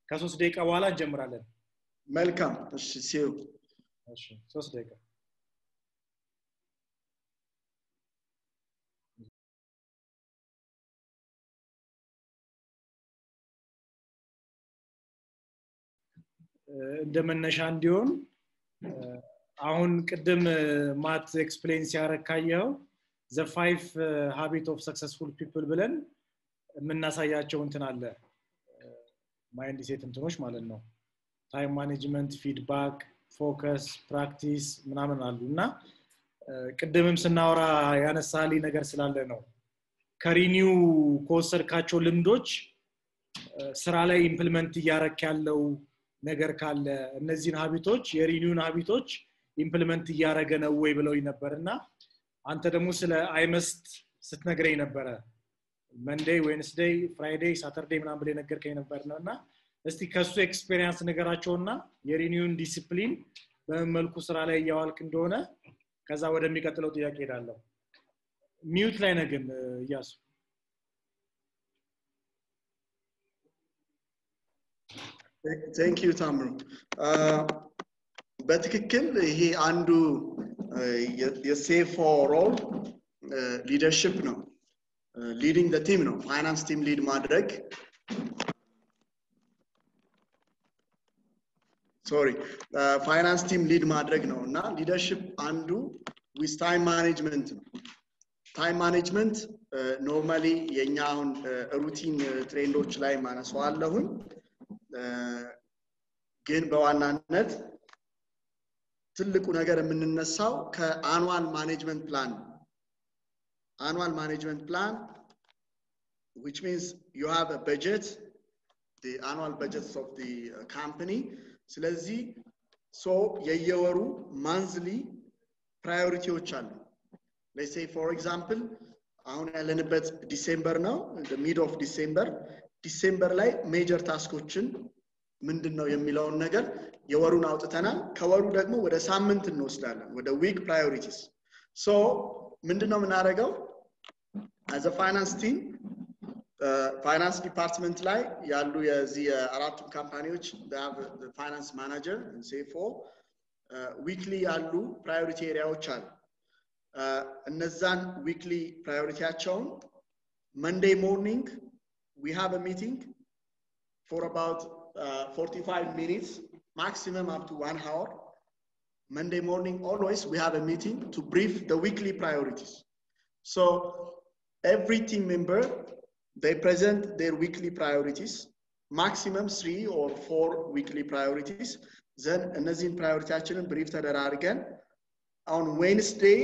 Speaker 1: ከ3 ደቂቃ በኋላ እንጀምራለን
Speaker 2: መልካም እሺ ሲው
Speaker 1: እሺ 3 ደቂቃ እንደመነሻ እንዲሆን አሁን ቅድም ማት ኤክስፕሌን ሲያረካየው the 5 habit of successful people ብለን ምናሳያቸው እንትን አለ ማይንድ ሴት እንትኖች ማለት ነው ታይም ማኔጅመንት ፊድባክ ፎከስ ፕራክቲስ ምናምን አሉና ቅድምም ስናወራ ያነሳሊ ነገር ስላለ ነው ከሪኒው ኮሰርካቸው ልምዶች ስራ ላይ ኢምፕሊመንት ያረክ ያለው ነገር ካለ እነዚህን ሀቢቶች የሪኒውን ሀቢቶች ኢምፕሊመንት ያረገ ነው ወይ ብለው ይነበርና አንተ ደግሞ ስለ አይመስት ስትነግረኝ ነበር መንዴይ ዌድነስዴይ ፍራይዴይ ሳተርዴይ ምናምን ብለ ነገርከኝ ነበርና እስቲ ከሱ ኤክስፒሪየንስ ነገራቸውና የሪኒውን ዲሲፕሊን በመልኩ ስራ ላይ ያዋልክ እንደሆነ ከዛ ወደሚቀጥለው ጥያቄ ሄዳለሁ ሚውት ላይ ነገን ያሱ
Speaker 2: Thank you Tamru በትክክል ይሄ አንዱ የCFO ሮል ሊደርሺፕ ነው leading the team ነው finance team lead ማድረግ finance team lead ማድረግ ነውና leadership አንዱ with time management ነው time management normally የኛ አሁን ሩቲን ትሬንዶች ላይ ማነሳዋለሁኝ ግን በዋናነት ትልቁ ነገር የምንነሳው ከአኑዋል ማኔጅመንት ፕላን annual management plan which means you have a budget the annual budgets of the company ስለዚህ so የየወሩ monthly priorities አሉ let's say for example አሁን ያለንበት ዲሴምበር ነው the mid of ዲሴምበር ላይ ሜጀር ታስኮችን ምንድነው የሚለውን ነገር የወሩን አውጥተናል ከወሩ ደግሞ ወደ ሳምንት እንወስዳለን ወደ week priorities so ምንድነው ምናረጋው as a finance team finance department ላይ ያሉ የዚህ አራቱ ካምፓኒዎች they have the finance manager and CFO weekly ያሉ priority areas አሉ እነዛን weekly priorityያቸውን Monday morning we have a meeting for about 45 minutes maximum up to 1 hour Monday morning always we have a meeting to brief the weekly priorities so every team member they present their weekly priorities maximum 3 or 4 weekly priorities then እነዚህን ፕራዮሪቲያችንን brief ተደራርገን on Wednesday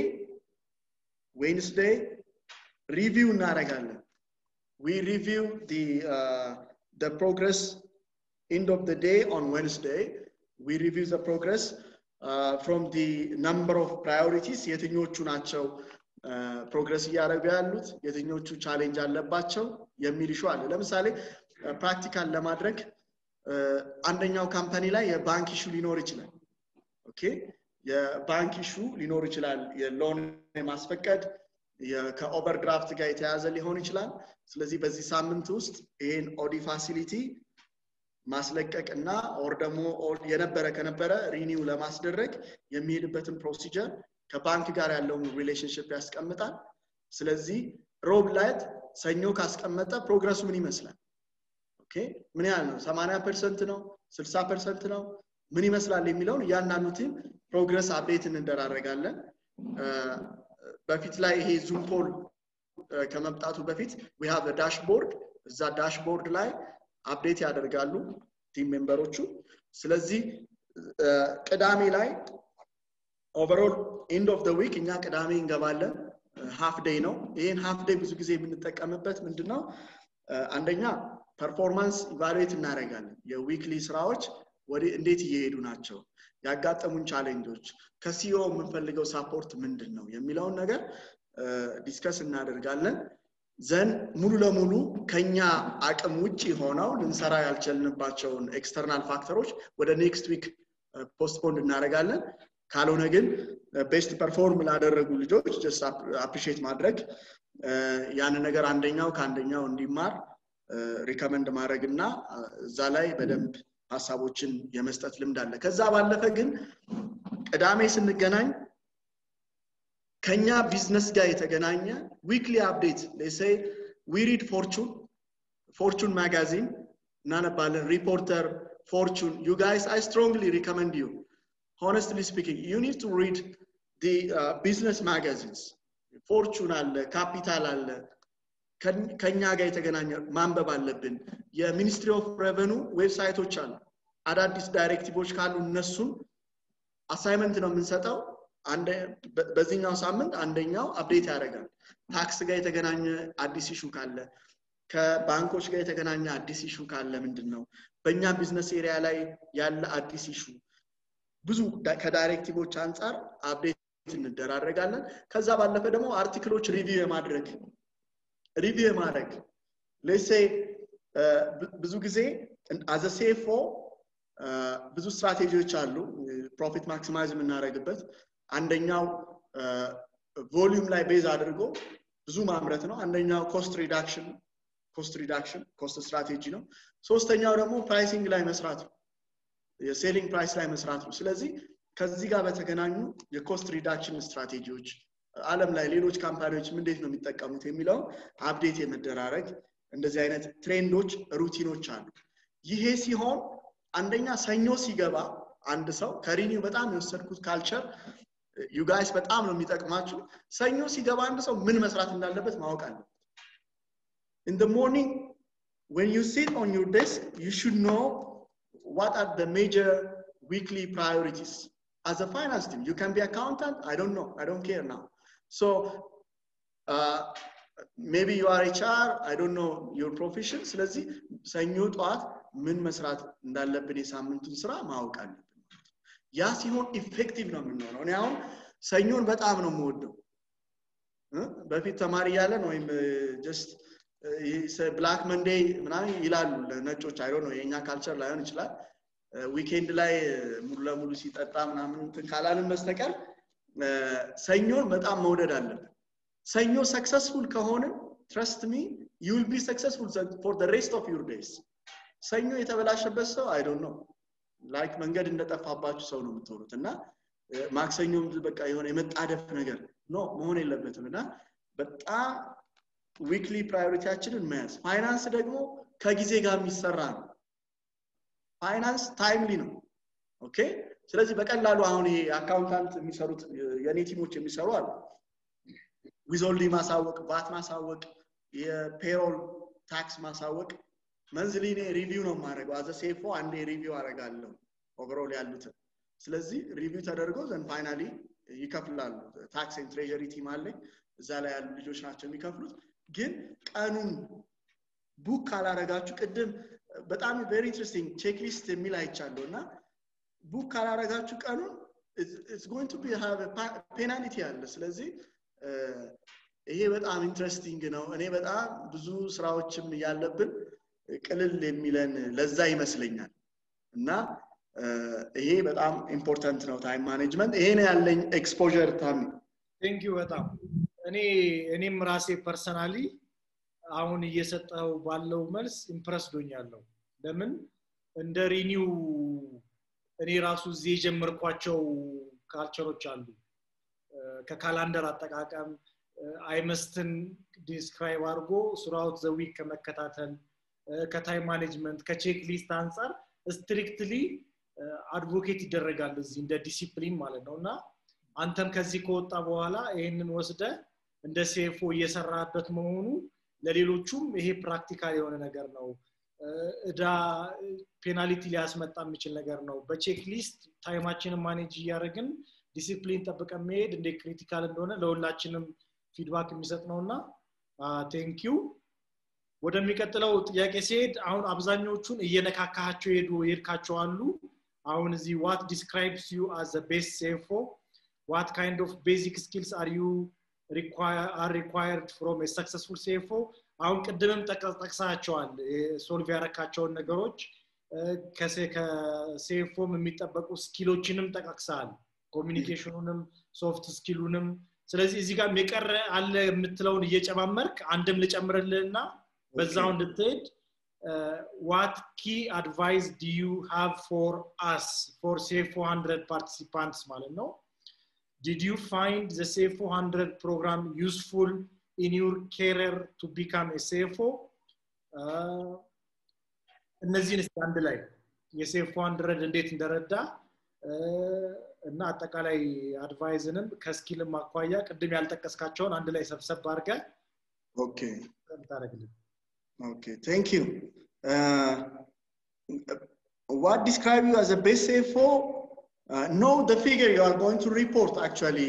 Speaker 2: review እናደርጋለን we review the progress end of the day on Wednesday, we review the progress from the number of priorities. የትኞቹ ናቸው ፕሮግረስ እያደረጉ ያሉት የትኞቹ ቻሌንጅ አለባቸው የሚል ኢሹ አለ። ለምሳሌ ፕራክቲካል ለማድረግ አንደኛው ካምፓኒ ላይ የባንክ ኢሹ ሊኖር ይችላል። ኦኬ የባንክ ኢሹ ሊኖር ይችላል። የሎን ማስፈቀድ ከኦቨርድራፍት ጋር የተያዘ ሊሆን ይችላል። ስለዚህ በዚህ ሳምንት ውስጥ ይሄን ኦዲ ፋሲሊቲ ማስለቀቅና ኦር ደግሞ የነበረ ከነበረ ሪኒው ለማስደረግ የሚሄድበትን ፕሮሲጀር ከባንክ ጋር ያለውን ሪሌሽንሺፕ ያስቀምጣል። ስለዚህ ሮብ ላይ ሰኞ ካስቀመጠ ፕሮግረሱ ምን ይመስላል? ኦኬ ምን ያህል ነው? 80% ነው? 60% ነው? ምን ይመስላል የሚለውን ያንናኑ ቲም ፕሮግረስ አፕዴት እንደራረጋለን። በፊት ላይ ይሄ ዙም ፖል ከመምጣቱ በፊት we have a dashboard እዛ ዳሽቦርድ ላይ አፕዴት ያደርጋሉ ቲም ሜምበሮቹ። ስለዚህ ቅዳሜ ላይ ኦቨርኦል ኤንድ ኦፍ ዘ ዊክ እኛ ቅዳሜ እንገባለን። ሃፍ ዴይ ነው። ይሄን ሃፍ ዴይ ብዙ ጊዜ የምንጠቀምበት ምንድነው? አንደኛ ፐርፎርማንስ ኢቫሉዌት እናደርጋለን። የዊክሊ ስራዎች እንዴት እየሄዱ ናቸው፣ ያጋጠሙን ቻሌንጆች፣ ከሲኦ የምንፈልገው ሳፖርት ምንድነው የሚለውን ነገር ዲስከስ እናደርጋለን። ዘን ሙሉ ለሙሉ ከኛ አቅም ውጪ ሆነው ልንሰራ ያልቻልንባቸውን ኤክስተርናል ፋክተሮች ወደ ኔክስት ዊክ ፖስትፖን እናደርጋለን። ካልሆነ ግን ቤስት ፐርፎርም ላደረጉ ልጆች ጀስት አፕሪሺየት ማድረግ ያን ነገር አንደኛው ከአንደኛው እንዲማር ሪከመንድ ማድረግና እዛ ላይ በደንብ ሐሳቦችን የመስጠት ልምድ አለ። ከዛ ባለፈ ግን ቅዳሜ ስንገናኝ ከኛ ቢዝነስ ጋር የተገናኘ ዊክሊ አፕዴት let's say we read fortune magazine እናነባለን። ሪፖርተር fortune you guys I strongly recommend you honestly speaking you need to read the business magazines. fortune አለ ካፒታል አለ ከኛ ጋር የተገናኘ ማንበብ አለብን። የሚኒስትሪ ኦፍ ሬቨኑ ዌብሳይቶች አሉ። አዳዲስ ዳይሬክቲቮች ካሉ እነሱን አሳይመንት ነው የምንሰጠው። በዚህኛው ሳምንት አንደኛው አፕዴት ያደርጋል። ታክስ ጋር የተገናኘ አዲስ ኢሹ ካለ፣ ከባንኮች ጋር የተገናኘ አዲስ ኢሹ ካለ ምንድነው፣ በእኛ ቢዝነስ ኤሪያ ላይ ያለ አዲስ ኢሹ ብዙ ከዳይሬክቲቮች አንፃር አፕዴት እንደራረጋለን። ከዛ ባለፈ ደግሞ አርቲክሎች ሪቪው የማድረግ let's say ብዙ ጊዜ as a CFO ብዙ ስትራቴጂዎች አሉ ፕሮፊት ማክሲማይዝ የምናደርግበት። አንደኛው ቮሊዩም ላይ ቤዝ አድርጎ ብዙ ማምረት ነው። አንደኛው ኮስት ሪዳክሽን ኮስት ስትራቴጂ ነው። ሶስተኛው ደግሞ ፕራይሲንግ ላይ መስራት ነው፣ የሴሊንግ ፕራይስ ላይ መስራት ነው። ስለዚህ ከዚህ ጋር በተገናኙ የኮስት ሪዳክሽን ስትራቴጂዎች ዓለም ላይ ሌሎች ካምፓኒዎች እንዴት ነው የሚጠቀሙት የሚለው አፕዴት የመደራረግ እንደዚህ አይነት ትሬንዶች ሩቲኖች አሉ። ይሄ ሲሆን አንደኛ ሰኞ ሲገባ አንድ ሰው ከሪኒው በጣም የወሰድኩት ካልቸር you guys በጣም ነው የሚጠቅማችሁ። ሰኞ ሲገባ አንድ ሰው ምን መስራት እንዳለበት ማወቅ አለበት። in the morning when you sit on your desk you should know what are the major weekly priorities. As a finance team you can be accountant, I don't know, I don't care now. So maybe you are HR, I don't know your profession. ስለዚህ ሰኞ ጧት ምን መስራት እንዳለብን የሳምንቱን ስራ ማወቅ አለብን። ያ ሲሆን ኢፌክቲቭ ነው የምንሆነው። እኔ አሁን ሰኞን በጣም ነው የምወደው። በፊት ተማሪ ያለን ወይም ጀስት ብላክ መንዴይ ምናምን ይላሉ ለነጮች። አይ ዶንት ኖ የኛ ካልቸር ላይሆን ይችላል። ዊኬንድ ላይ ሙሉ ለሙሉ ሲጠጣ ምናምን እንትን ካላልን በስተቀር ሰኞን በጣም መውደድ አለብን። ሰኞ ሰክሰስፉል ከሆነ trust me you will be successful for the rest of your days. ሰኞ የተበላሸበት ሰው I don't know like መንገድ እንደጠፋባችሁ ሰው ነው የምትሆኑት። እና ማክሰኞም በቃ የሆነ የመጣደፍ ነገር ነው መሆን የለበትም። እና በጣም ዊክሊ ፕራዮሪቲያችንን መያዝ። ፋይናንስ ደግሞ ከጊዜ ጋር የሚሰራ ነው። ፋይናንስ ታይምሊ ነው። ኦኬ ስለዚህ በቀላሉ አሁን ይሄ አካውንታንት የሚሰሩት የኔ ቲሞች የሚሰሩ አሉ። ዊዞልዲ ማሳወቅ፣ ቫት ማሳወቅ፣ የፔሮል ታክስ ማሳወቅ መንዝሊ ሪቪው ነው ማድረገው። አዘ CFO አንዴ ሪቪው አደርጋለሁ ኦቨርኦል ያሉት። ስለዚህ ሪቪው ተደርጎ ዘን ፋይናሊ ይከፍላሉ። ታክስ ኤንድ ትሬጀሪ ቲም አለ፣ እዛ ላይ ያሉ ልጆች ናቸው የሚከፍሉት። ግን ቀኑን ቡክ ካላረጋችሁ ቅድም በጣም very interesting checklist የሚል አይቻለውና ቡክ ካላረጋችሁ ቀኑን it's going to be have a penalty አለ ስለዚህ ይሄ በጣም ኢንትረስቲንግ ነው እኔ በጣም ብዙ ስራዎችም ያለብን ቅልል የሚለን ለዛ ይመስለኛል እና ይሄ በጣም ኢምፖርታንት ነው ታይም ማኔጅመንት ይሄ ነው ያለኝ ኤክስፖዠር ታም
Speaker 1: Thank you በጣም እኔም ራሴ ፐርሰናሊ አሁን እየሰጠው ባለው መልስ ኢምፕረስ ዶኛለሁ ለምን እንደ ሪኒው እኔ ራሱ እዚህ ጀመርኳቸው ካልቸሮች አሉ ከካላንደር አጠቃቀም አይመስትን ዲስክራይብ አድርጎ throughout the week ከመከታተል ከታይም ማኔጅመንት ከቼክ ሊስት አንፃር ስትሪክትሊ አድቮኬት ይደረጋል እዚህ እንደ ዲሲፕሊን ማለት ነውና አንተም ከዚህ ከወጣ በኋላ ይሄንን ወስደ እንደ CFO እየሰራበት መሆኑ ለሌሎቹም ይሄ ፕራክቲካል የሆነ ነገር ነው እዳ ፔናልቲ ሊያስመጣ የሚችል ነገር ነው በቼክ ሊስት ታይማችንን ማኔጅ ያደርግን ዲሲፕሊን ተጠብቀን መሄድ እንደ ክሪቲካል እንደሆነ ለሁላችንም ፊድባክ የሚሰጥ ነውና ቴንክ ዩ ወደሚቀጥለው ጥያቄ ሲሄድ አሁን አብዛኞቹን እየነካካቸው ሄድካቸው አሉ አሁን እዚህ what describes you as the best CFO what kind of basic skills are required from a successful CFO አሁን ቅድምም ተቀጣጣሳቸዋል ሶልቭ ያረካቸውን ነገሮች ከCFO የሚጠበቁ ስኪሎችንም ተቀጣጣሳል ኮሙኒኬሽኑንም ሶፍት ስኪሉንም ስለዚህ እዚህ ጋር የቀረ አለ የምትለውን እየጨማመርክ አንድም ልጨምርልህና በዛው እንድትሄድ what key advice do you have for us for CFO100 participants ማለት ነው did you find the CFO100 program useful in your career to become a CFO እነዚህን አንድ ላይ የCFO100 እንዴት እንደረዳ እና አጠቃላይ አድቫይዝንም ከስኪልም አቋያ ቅድም ያልተቀስካቸውን አንድ ላይ ሰብሰብ አድርገህ
Speaker 2: Okay.
Speaker 1: ታረግልኝ
Speaker 2: Okay, thank you. What describe you as a best CFO? Know the figure you are going to report actually.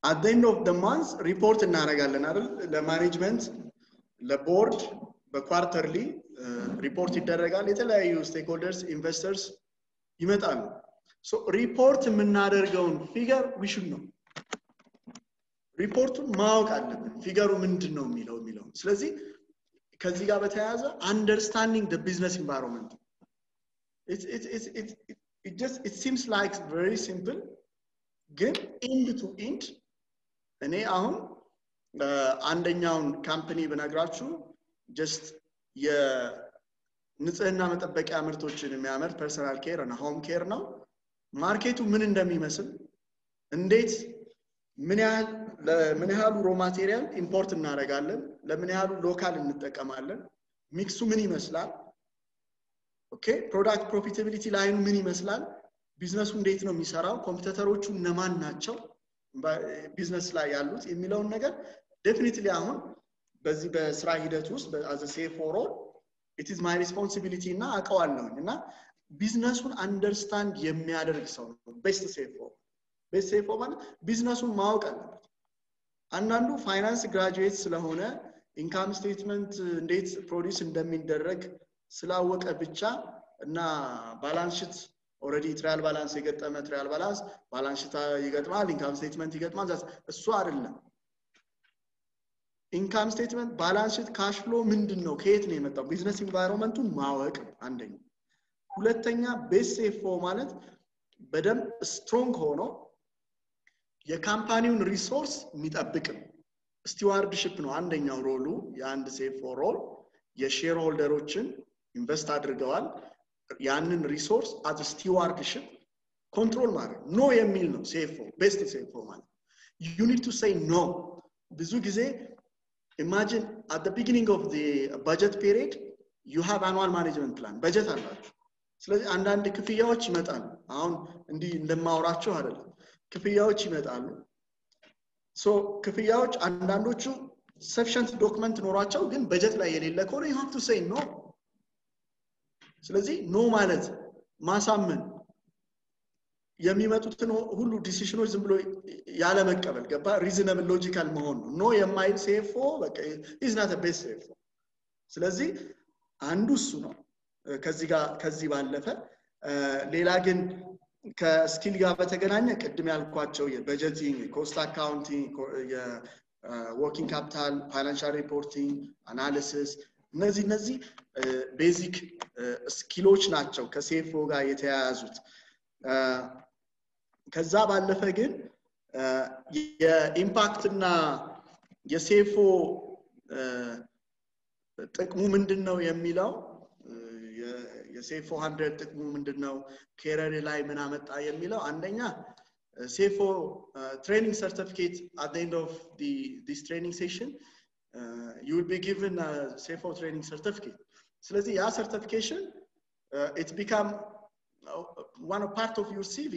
Speaker 2: At the end of the month, report እናረጋለን አይደል ለማኔጅመንት ለቦርድ በኳርተርሊ ሪፖርት ይደረጋል የተለያዩ ስቴክሆልደርስ ኢንቨስተርስ ይመጣሉ so report የምናደርገውን ፊገር we should know ሪፖርቱን ማወቅ አለብን ፊገሩ ምንድነው የሚለው ስለዚህ ከዚህ ጋር በተያያዘ understanding the business environment it seems like very simple ግን end to end እኔ አሁን አንደኛውን ካምፓኒ በነግራችሁ just የንጽህና መጠበቂያ ምርቶችን የሚያመርት ፐርሰናል ኬር እና ሆም ኬር ነው ማርኬቱ ምን እንደሚመስል እንዴት ምን ያህል ሮ ማቴሪያል ኢምፖርት እናደርጋለን ለምን ያህል ሎካል እንጠቀማለን ሚክሱ ምን ይመስላል ኦኬ ፕሮዳክት ፕሮፊታቢሊቲ ላይኑ ምን ይመስላል ቢዝነሱ እንዴት ነው የሚሰራው ኮምፒቲተሮቹ እነማን ናቸው ቢዝነስ ላይ ያሉት የሚለውን ነገር ዴፊኒትሊ አሁን በዚህ በስራ ሂደት ውስጥ as a CFO role it is my responsibility እና አቀዋለሁና ቢዝነሱን አንደርስታንድ የሚያደርግ ሰው ነው ቤስት CFO ማለት ቢዝነሱን ማወቅ አለበት አንዳንዱ ፋይናንስ ግራጁዌት ስለሆነ ኢንካም ስቴትመንት እንዴት ፕሮዲዩስ እንደሚደረግ ስላወቀ ብቻ እና ባላንስ ሺት ኦሬዲ ትራያል ባላንስ የገጠመ ትራያል ባላንስ ሺት ይገጥማል ኢንካም ስቴትመንት ይገጥማል እሱ አይደለም ኢንካም ስቴትመንት ባላንስ ሺት ካሽ ፍሎ ምንድነው ከየት ነው የመጣው ቢዝነስ ኢንቫይሮንመንቱን ማወቅ አንደኛ ሁለተኛ ቤስት CFO ማለት በደም ስትሮንግ ሆኖ የካምፓኒውን ሪሶርስ የሚጠብቅ ስቲዋርድሺፕ ነው አንደኛው ሮሉ የአንድ CFO ሮል የሼር ሆልደሮችን ኢንቨስት አድርገዋል ያንን ሪሶርስ አት ስቲዋርድሺፕ ኮንትሮል ማለት ኖ የሚል ነው CFO ቤስት CFO ማለት you need to say no ብዙ ጊዜ imagine at the beginning of the budget period you have annual management plan budget አላችሁ ስለዚህ አንዳንድ ክፍያዎች ይመጣሉ አሁን እንዲህ እንደማወራችሁ አይደለም ክፍያዎች ይመጣሉ so ክፍያዎች አንዳንዶቹ sufficient document ኖራቸው ግን በጀት ላይ የሌለ ከሆነ you have to say no ስለዚህ no ማለት ማሳመን የሚመጡትን ሁሉ ዲሲሽኖች ዝም ብሎ ያለ መቀበል ገባ reasonable logical መሆን ነው no የማይል CFO በቃ is not a best CFO ስለዚህ አንዱ እሱ ነው ከዚህ ባለፈ ሌላ ግን ከስኪል ጋር በተገናኘ ቅድም ያልኳቸው የበጀቲንግ ኮስት አካውንቲንግ የወርኪንግ ካፒታል ፋይናንሻል ሪፖርቲንግ አናሊሲስ እነዚህ ቤዚክ ስኪሎች ናቸው ከሲኤፍኦ ጋር የተያያዙት ከዛ ባለፈ ግን የኢምፓክት እና የሲኤፍኦ ጥቅሙ ምንድነው የሚለው የCFO100 ጥቅሙ ምንድነው ካሪየር ላይ ምን አመጣ የሚለው አንደኛ CFO training certificate at the end of this training session you will be given a CFO training certificate ስለዚህ ያ certification it's become one part of your CV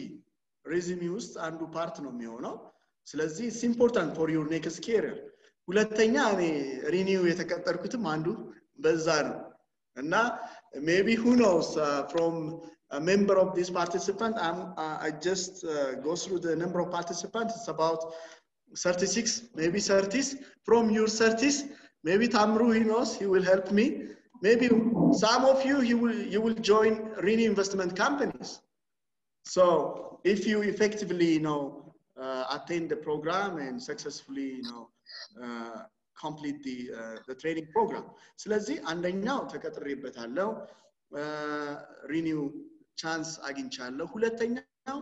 Speaker 2: resume ውስጥ አንዱ ፓርት ነው የሚሆነው ስለዚህ it's important for your next career ሁለተኛ እኔ ሪኒው የተቀጠርኩትም አንዱ በዛ ነው እና maybe who knows from a member of this participant I just go through the number of participants it's about 36 maybe 30s from your 30s maybe Tamru he knows he will help me maybe some of you you will join Rini investment companies so if you effectively attend the program and successfully complete the training program ስለዚህ አንደኛው ተቀጥሬበታለሁ ሪኒው ቻንስ አግኝቻለሁ ሁለተኛው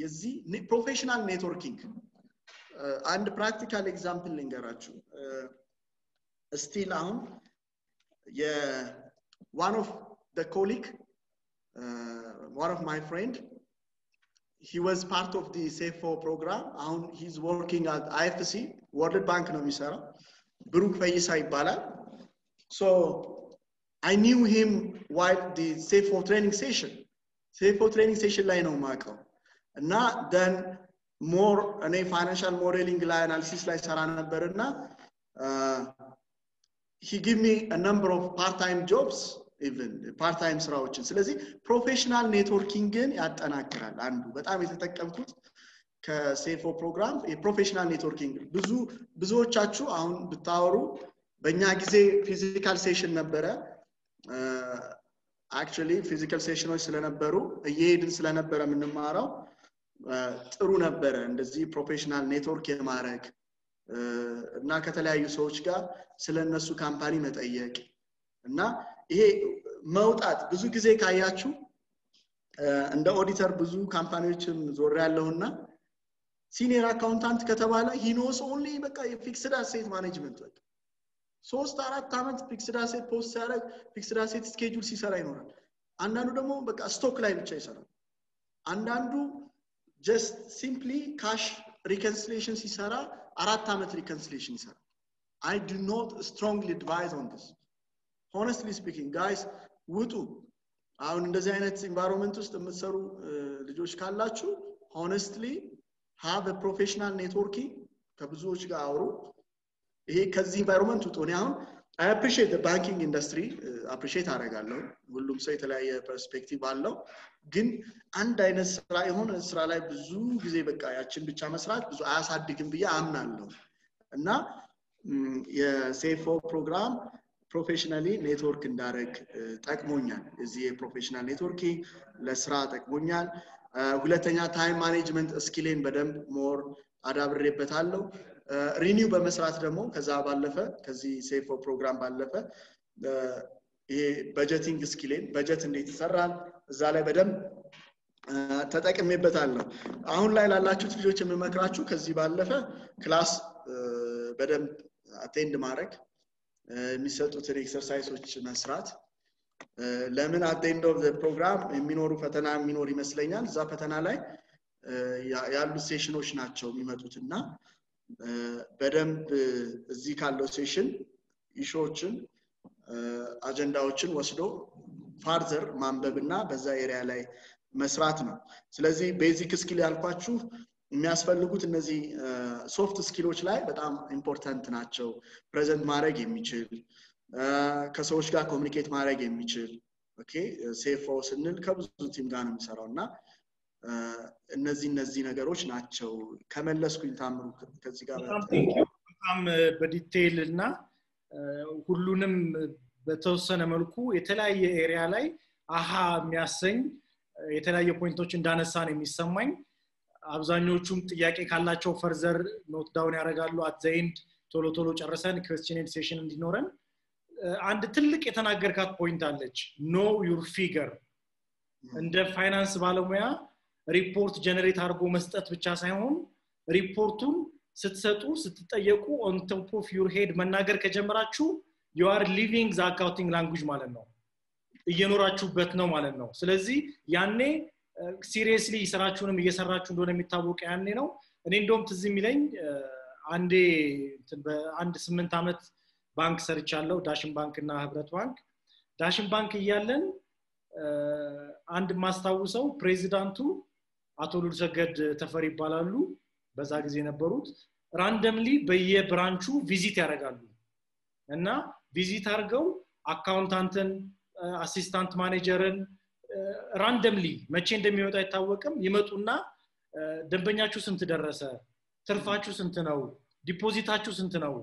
Speaker 2: የዚህ ፕሮፌሽናል ኔትወርኪንግ አንድ ፕራክቲካል ኤግዛምፕል ልንገራችሁ ስቲል አሁን one of the colleague one of my friend he was part of the CFO program and he's working at IFC World Bank ነው የሚሰራው ብሩክ ፈይሳ ይባላል so I knew him while the CFO training session ላይ ነው ማቀው እና then more እኔ financial modeling ላይ analysis ላይ ሰራ ነበርና he gave me a number of part-time jobs even part-time ስራዎችን ስለዚህ ፕሮፌሽናል ኔትወርኪንግን ያጠናክራል አንዱ በጣም የተጠቀምኩት ከCFO ፕሮግራም የፕሮፌሽናል ኔትወርኪንግ ብዙዎቻችሁ አሁን ብታወሩ በእኛ ጊዜ ፊዚካል ሴሽን ነበረ actually ፊዚካል ሴሽኖች ስለነበሩ እየሄድን ስለነበረ ምንማራው ጥሩ ነበረ እንደዚህ ፕሮፌሽናል ኔትወርክ የማረግ እና ከተለያዩ ሰዎች ጋር ስለነሱ ካምፓኒ መጠየቅ እና ይሄ መውጣት ብዙ ጊዜ ካያችሁ እንደ ኦዲተር ብዙ ካምፓኒዎችን ዞር ያለውና ሲኒየር አካውንታንት ከተባለ he knows only በቃ የፊክስድ አሴት ማኔጅመንት በቃ 3-4 አመት ፊክስድ አሴት ፖስት ያደርግ ፊክስድ አሴት ስኬጁል ሲሰራ ይኖራል አንዳንዱ ደግሞ በቃ ስቶክ ላይ ብቻ ይሰራል አንዳንዱ just simply cash reconciliation ሲሰራ 4 አመት reconciliation ይሰራል I do not strongly advise on this honestly speaking guys ውጡ አሁን እንደዚህ አይነት environment ውስጥ የምትሰሩ ልጆች ካላችሁ honestly have a professional networking ከብዙዎች ጋር አውሩ ይሄ ከዚህ environment ውጡ እኔ አሁን I appreciate the banking industry appreciate አደርጋለሁ ሁሉም ሰው የተለያየ perspective አለው ግን አንድ አይነት ስራ የሆነ ስራ ላይ ብዙ ጊዜ በቃ ያችን ብቻ መስራት ብዙ አያሳድግም ብዬ አምናለሁ እና የCFO ፕሮግራም ፕሮፌሽናሊ ኔትወርክ እንዳረግ ጠቅሞኛል እዚህ የፕሮፌሽናል ኔትወርኪንግ ለስራ ጠቅሞኛል ሁለተኛ ታይም ማኔጅመንት ስኪልን በደንብ ሞር አዳብሬበታለሁ ሪኒው በመስራት ደግሞ ከዛ ባለፈ ከዚህ CFO ፕሮግራም ባለፈ ይሄ በጀቲንግ ስኪልን በጀት እንዴት ይሰራል እዛ ላይ በደንብ ተጠቅሜበታለሁ አሁን ላይ ላላችሁት ልጆች የምመክራችሁ ከዚህ ባለፈ ክላስ በደንብ አቴንድ ማድረግ የሚሰጡትን ኤክሰርሳይሶች መስራት ለምን at the end of the program የሚኖሩ ፈተና የሚኖር ይመስለኛል እዛ ፈተና ላይ ያሉ ሴሽኖች ናቸው የሚመጡትና በደንብ እዚህ ካለው ሴሽን ኢሹዎችን አጀንዳዎችን ወስዶ ፋርዘር ማንበብና በዛ ኤሪያ ላይ መስራት ነው ስለዚህ ቤዚክ ስኪል ያልኳችሁ የሚያስፈልጉት እነዚህ ሶፍት ስኪሎች ላይ በጣም ኢምፖርታንት ናቸው ፕሬዘንት ማድረግ የሚችል ከሰዎች ጋር ኮሙኒኬት ማድረግ የሚችል ኦኬ CFO ስንል ከብዙ ቲም ጋር ነው የሚሰራውና እነዚህ ነገሮች ናቸው ከመለስኩኝ ታምሩ ከዚህ ጋር
Speaker 1: በጣም በዲቴይል እና ሁሉንም በተወሰነ መልኩ የተለያየ ኤሪያ ላይ አሃ የሚያሰኝ የተለያየ ፖይንቶች እንዳነሳን የሚሰማኝ አብዛኞቹም ጥያቄ ካላቸው ፈርዘር ኖት ዳውን ያደርጋሉ at the end ቶሎ ቶሎ ጨርሰን question and session እንዲኖረን አንድ ትልቅ የተናገርካት ፖይንት አለች know your figure እንደ ፋይናንስ ባለሙያ ሪፖርት ጀነሬት አድርጎ መስጠት ብቻ ሳይሆን ሪፖርቱን ስትሰጡ ስትጠየቁ on top of your head መናገር ከጀመራችሁ you are living the accounting language ማለት ነው እየኖራችሁበት ነው ማለት ነው ስለዚህ ያኔ seriously ስራችሁንም እየሰራችሁ እንደሆነ የሚታወቅ ያኔ ነው እኔ እንደውም ትዝ የሚለኝ አንዴ በአንድ 8 አመት ባንክ ሰርቻለሁ ዳሽን ባንክ እና ህብረት ባንክ ዳሽን ባንክ እያለን አንድ ማስታውሰው ፕሬዚዳንቱ አቶ ሉልሰገድ ተፈሪ ይባላሉ በዛ ጊዜ ነበሩት randomly በየብራንቹ ቪዚት ያደርጋሉ እና ቪዚት አድርገው አካውንታንትን አሲስታንት ማኔጀርን randomly መቼ እንደሚወጣ አይታወቅም ይመጡና ደንበኛችሁ ስንት ደረሰ ትርፋችሁ ስንት ነው ዲፖዚታችሁ ስንት ነው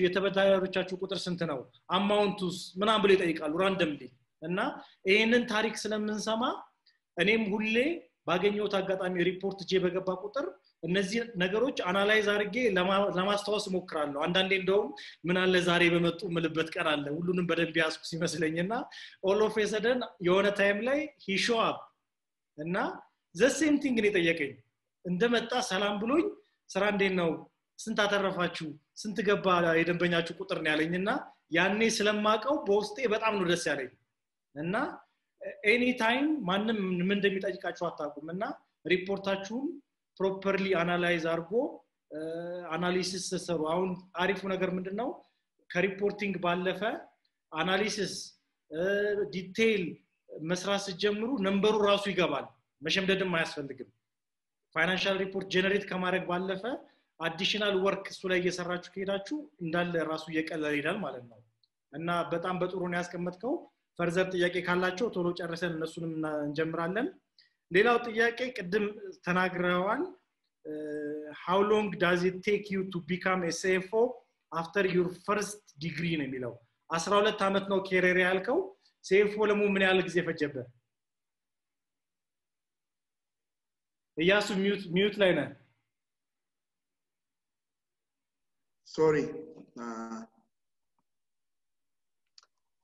Speaker 1: የተበዳሪዎቻችሁ ቁጥር ስንት ነው አማውንቱስ ምናምን ብለው ይጠይቃሉ randomly እና ይሄንን ታሪክ ስለምንሰማ እኔም ሁሌ ባገኘሁት አጋጣሚ ሪፖርት ጄ በገባ ቁጥር እነዚህ ነገሮች አናላይዝ አድርጌ ለማስተዋወስ ሞክራለሁ አንዳንዴ እንደውም ምን አለ ዛሬ በመጡ ምልበት ቀን አለ ሁሉንም በደንብ ያስኩ ሲመስለኝና all of a sudden የሆነ ታይም ላይ he show up እና the same thing ነው ጠየቀኝ እንደመጣ ሰላም ብሎኝ ስራ እንዴት ነው ስንት አተረፋችሁ ስንት ገባ የደንበኛችሁ ቁጥር ነው ያለኝና ያኔ ስለማቀው በውስጤ በጣም ነው ደስ ያለኝ እና any time ማንንም ምን እንደሚጠይቃችሁ አታውቁምና ሪፖርታችሁን properly analyze አርጎ አናሊሲስ ተሰሩ አሁን አሪፉ ነገር ምንድነው ከሪፖርቲንግ ባለፈ አናሊሲስ ዲቴይል መስራት ጀምሩ ነምበሩ ራሱ ይገባል መሸምደድም አያስፈልግም ፋይናንሻል ሪፖርት ጀነሬት ከማድረግ ባለፈ አዲሽናል ወርክ እሱ ላይ እየሰራችሁ ከሄዳችሁ እንዳለ ራሱ እየቀለለ ይላል ማለት ነው እና በጣም በጥሩ ነው ያስቀመጥከው ፈርዘር ጥያቄ ካላችሁ ቶሎ ጨርሰን እነሱንም እንጀምራለን ሌላው ጥያቄ ቅድም ተናግረዋል how long does it take you to become a CFO after your first degree ነው የሚለው 12 አመት ነው ካሪየር ያልከው CFO ለሙ ምን ያህል ጊዜ ፈጀበ እያሱ ሚውት ላይ ነህ
Speaker 2: sorry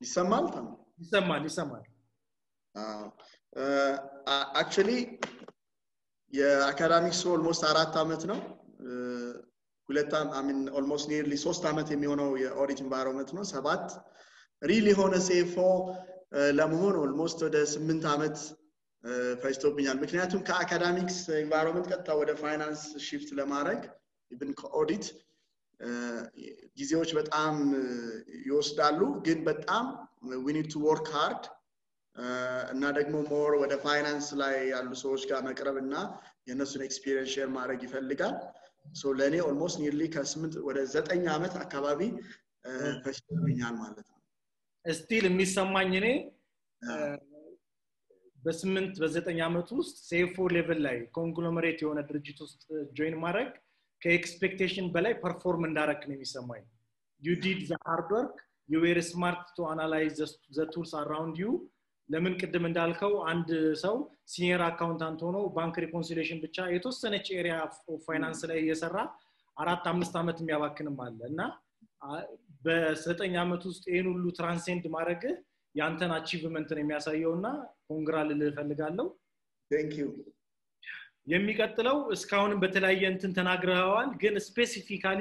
Speaker 2: ይሰማል actually የአካዳሚክስ almost 4 አመት ነው I mean almost nearly 3 አመት የሚሆነው የኦዲት ኢንቫይሮንመንት ነው 7 really ሆነ CFO ለመሆን almost ወደ 8 አመት ፈጅቶብኛል ምክንያቱም ከአካዳሚክስ ኢንቫይሮንመንት ቀጥታ ወደ ፋይናንስ shift ለማድረግ even ከኦዲት ጊዜዎች በጣም ይወስዳሉ ግን በጣም we need to work hard እና ደግሞ more ወደ ፋይናንስ ላይ ያሉ ሰዎች ጋር መቅረብና የነሱን ኤክስፒሪየንስ ሼር ማድረግ ይፈልጋል so ለኔ almost nearly ከ8 ወደ 9 አመት አካባቢ ፈጅቶብኛል ማለት ነው
Speaker 1: still የሚሰማኝ እኔ በ9 አመት ውስጥ CFO ሌቭል ላይ ኮንግሎመሬት የሆነ ድርጅት ውስጥ ጆይን ማድረግ ከኤክስፔክቴሽን በላይ ፐርፎርም እንዳረክ ነው የሚሰማኝ you did the hard work you were smart to analyze the tools around you ለምን ቅድም እንዳልከው አንድ ሰው ሲኒየር አካውንታንት ሆኖ ባንክ ሪኮንሲሊዬሽን ብቻ የተወሰነች ኤሪያ ኦፍ ፋይናንስ ላይ እየሰራ 4-5 አመት የሚያባክንም አለና በ9 አመት ውስጥ ይሄን ሁሉ ትራንሴንድ ማድረግ ያንተን አቺቭመንት ነው የሚያሳየውና ኮንግራል ልፈልጋለሁ
Speaker 2: thank you
Speaker 1: የሚቀጥለው እስካሁንም በተለያየ እንትን ተናግረዋል ግን ስፔሲፊካሊ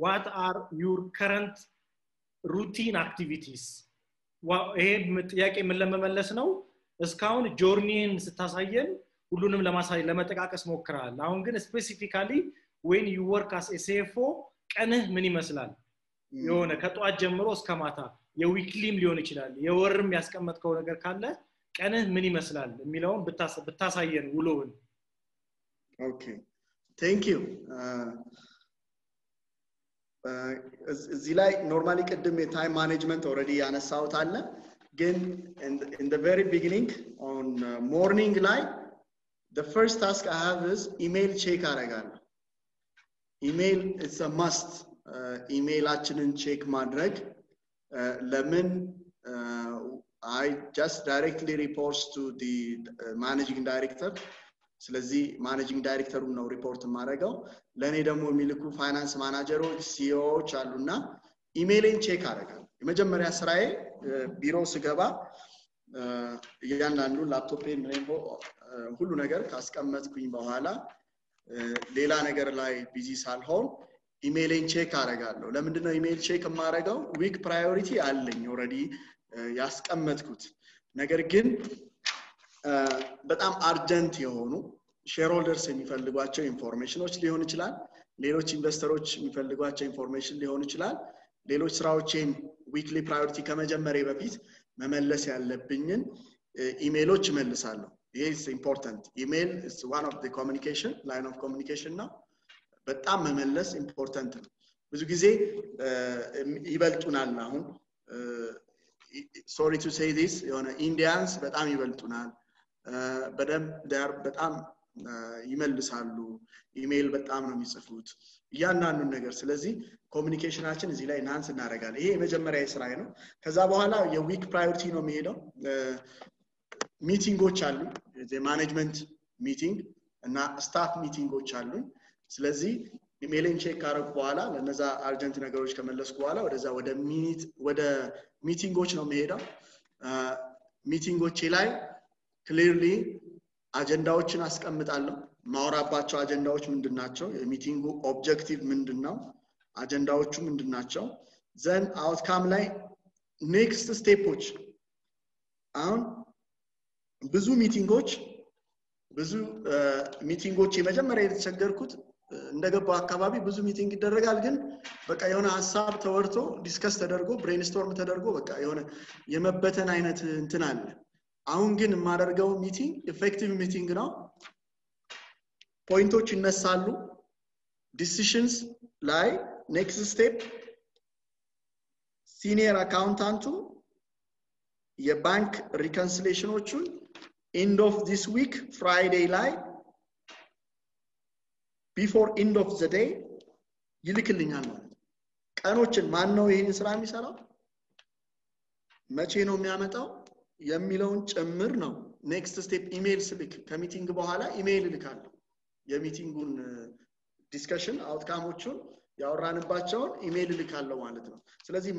Speaker 1: what are your current routine activities ይሄ ጥያቄ ምን ለመመለስ ነው እስካሁን ጆርኒን ስታሳየን ሁሉንም ለመጠቃቀስ ሞክራል አሁን ግን ስፔሲፊካሊ when you work as a CFO ቀንህ ምን ይመስላል የሆነ ከጧት ጀምሮ እስከ ማታ የዊክሊም ሊሆን ይችላል የወርም ያስቀመጥከው ነገር ካለ ቀንህ ምን ይመስላል የሚለውን ብታሳየን ውሎውን
Speaker 2: okay thank you እዚህ ላይ ኖርማሊ ቅድም የታይም ማኔጅመንት ኦሬዲ ያነሳውት አለ ግን in the very beginning on morning ላይ the first task I have is email check አደርጋለሁ email is a must ኢሜይላችንን ቼክ ማድረግ ለምን I just directly reports to the managing director ስለዚህ ማኔጂንግ ዳይሬክተሩ ነው ሪፖርት ማድረገው ለኔ ደግሞ የሚልኩ ፋይናንስ ማናጀሮች ሲኢኦዎች አሉና ኢሜይልን ቼክ አደርጋለሁ የመጀመሪያ ስራዬ ቢሮ ስገባ ያንዳንዱ ላፕቶፔን ሁሉ ነገር ካስቀመጥኩኝ በኋላ ሌላ ነገር ላይ ቢዚ ሳልሆን ኢሜይልን ቼክ አደርጋለሁ ለምንድነው ኢሜይል ቼክ ማድረገው ዊክ ፕራዮሪቲ አለኝ ኦሬዲ ያስቀመጥኩት ነገር ግን በጣም አርጀንት የሆኑ ሼርሆልደርስ የሚፈልጓቸው ኢንፎርሜሽኖች ሊሆን ይችላል ሌሎች ኢንቨስተሮች የሚፈልጓቸው ኢንፎርሜሽን ሊሆን ይችላል ሌሎች ስራዎችን ዊክሊ ፕራዮሪቲ ከመጀመሪያ በፊት መመለስ ያለብኝን ኢሜይሎች መልሳለሁ ይሄ is important email is one of the communication line of communication ነው በጣም መመለስ ኢምፖርታንት ነው ብዙ ጊዜ ይበልጡናል አሁን sorry to say this የሆነ ኢንዲያንስ በጣም ይበልጡናል በጣም ይመልሳሉ ኢሜይል በጣም ነው የሚጽፉት ያንናኑን ነገር ስለዚህ ኮሙኒኬሽናችን እዚህ ላይ ናንስ እናደርጋለን ይሄ የመጀመሪያ ስራዬ ነው ከዛ በኋላ የዊክ ፕራዮሪቲ ነው የሚሄደው ሚቲንጎች አሉ የማኔጅመንት ሚቲንግ እና ስታፍ ሚቲንጎች አሉ ስለዚህ ኢሜይልን ቼክ ካረኩ በኋላ ለነዛ አርጀንት ነገሮች ከመለስኩ በኋላ ወደ ሚቲንጎች ነው የሚሄደው ሚቲንጎች ላይ ክሊርሊ አጀንዳዎችን አስቀምጣለሁ ማውራባቸው አጀንዳዎች ምንድናቸው የሚቲንጉ ኦብጀክቲቭ ምንድነው አጀንዳዎቹ ምንድናቸው ዘን አውትካም ላይ ኔክስት ስቴፖች አሁን ብዙ ሚቲንጎች የመጀመሪያ የተቸገርኩት እንደገባው አካባቢ ብዙ ሚቲንግ ይደረጋል ግን በቃ የሆነ ሐሳብ ተወርቶ ዲስከስ ተደርጎ ብሬንስቶርም ተደርጎ በቃ የሆነ የመበተን አይነት እንትን አለ አሁን ግን ማደርገው ሚቲንግ ኢፌክቲቭ ሚቲንግ ነው ፖይንቶች ይነሳሉ ዲሲዥንስ ላይ ኔክስት ስቴፕ ሲኒየር አካውንታንቱ የባንክ ሪኮንሲሊዬሽኖቹን end of this week Friday ላይ before end of the day ይልክልኛል ማለት ቀኖችን ማን ነው ይሄን ስራ የሚሰራው መቼ ነው የሚያመጣው የሚለውን ጭምር ነው ኔክስት ስቴፕ ኢሜይል ስልክ ከሚቲንግ በኋላ ኢሜይል ልካለሁ የሚቲንጉን ዲስከሽን አውትካሞቹን ያወራንባቸውን ኢሜይል ልካለሁ ማለት ነው ስለዚህ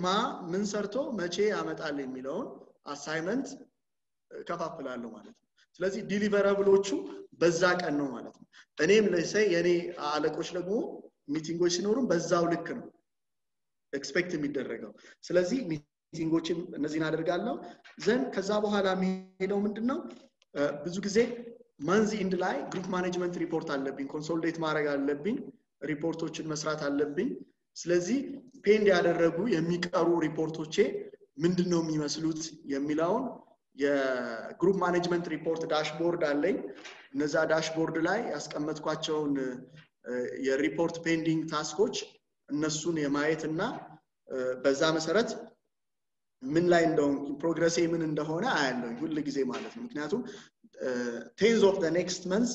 Speaker 2: ምን ሰርቶ መቼ ያመጣል የሚለውን አሳይመንት ከፋፍላለሁ ማለት ነው ስለዚህ ዲሊቨራብሎቹ በዛ ቀን ነው ማለት ነው እኔም ለሰይ የኔ አለቆች ደግሞ ሚቲንጎች ሲኖሩም በዛው ልክ ነው ኤክስፔክት የሚደረገው ስለዚህ ሚቲንጎችን እነዚህን አደርጋለሁ ዘን ከዛ በኋላ የሚሄደው ምንድነው ብዙ ጊዜ መንዝ ኢንድ ላይ ግሩፕ ማኔጅመንት ሪፖርት አለብኝ ኮንሶሊዴት ማድረግ አለብኝ ሪፖርቶችን መስራት አለብኝ ስለዚህ ፔንድ ያደረጉ የሚቀሩ ሪፖርቶቼ ምንድነው የሚመስሉት የሚላውን የግሩፕ ማኔጅመንት ሪፖርት ዳሽቦርድ አለኝ እነዛ ዳሽቦርድ ላይ ያስቀመጥኳቸውን የሪፖርት ፔንዲንግ ታስኮች እነሱን የማየትና በዛ መሰረት ምን ላይ እንደው ፕሮግሬስ ምን እንደሆነ አያለሁ ሁሉ ጊዜ ማለት ነው ምክንያቱም ቴንስ ኦፍ ዘ ኔክስት መንዝ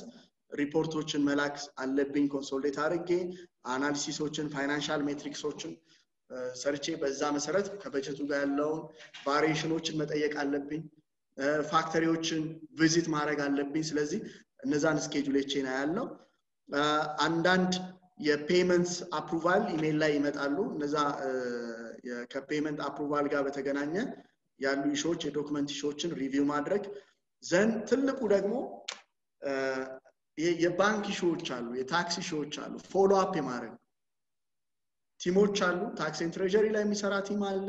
Speaker 2: ሪፖርቶችን መላክ አለብኝ ኮንሶሊዴት አድርጌ አናሊሲሶችን ፋይናንሻል ሜትሪክሶችን ሰርቼ በዛ መሰረት ከበጀቱ ጋር ያለውን ቫሪዬሽኖችን መጠየቅ አለብኝ ፋክተሪዎችን ቪዚት ማድረግ አለብኝ ስለዚህ እነዛን ስኬጁሌችን አያለው አንዳንድ የፔመንትስ አፕሩቫል ኢሜይል ላይ ይመጣሉ እነዛ ከፔመንት አፕሩቫል ጋር በተገናኘ ያሉ ኢሹዎች የዶክመንት ኢሹዎችን ሪቪው ማድረግ ዘን ትልቁ ደግሞ የባንክ ኢሹዎች አሉ የታክስ ኢሹዎች አሉ ፎሎ አፕ የማድረግ ቲሞች አሉ ታክስ ኤንድ ትሬጀሪ ላይ የሚሰራ ቲም አለ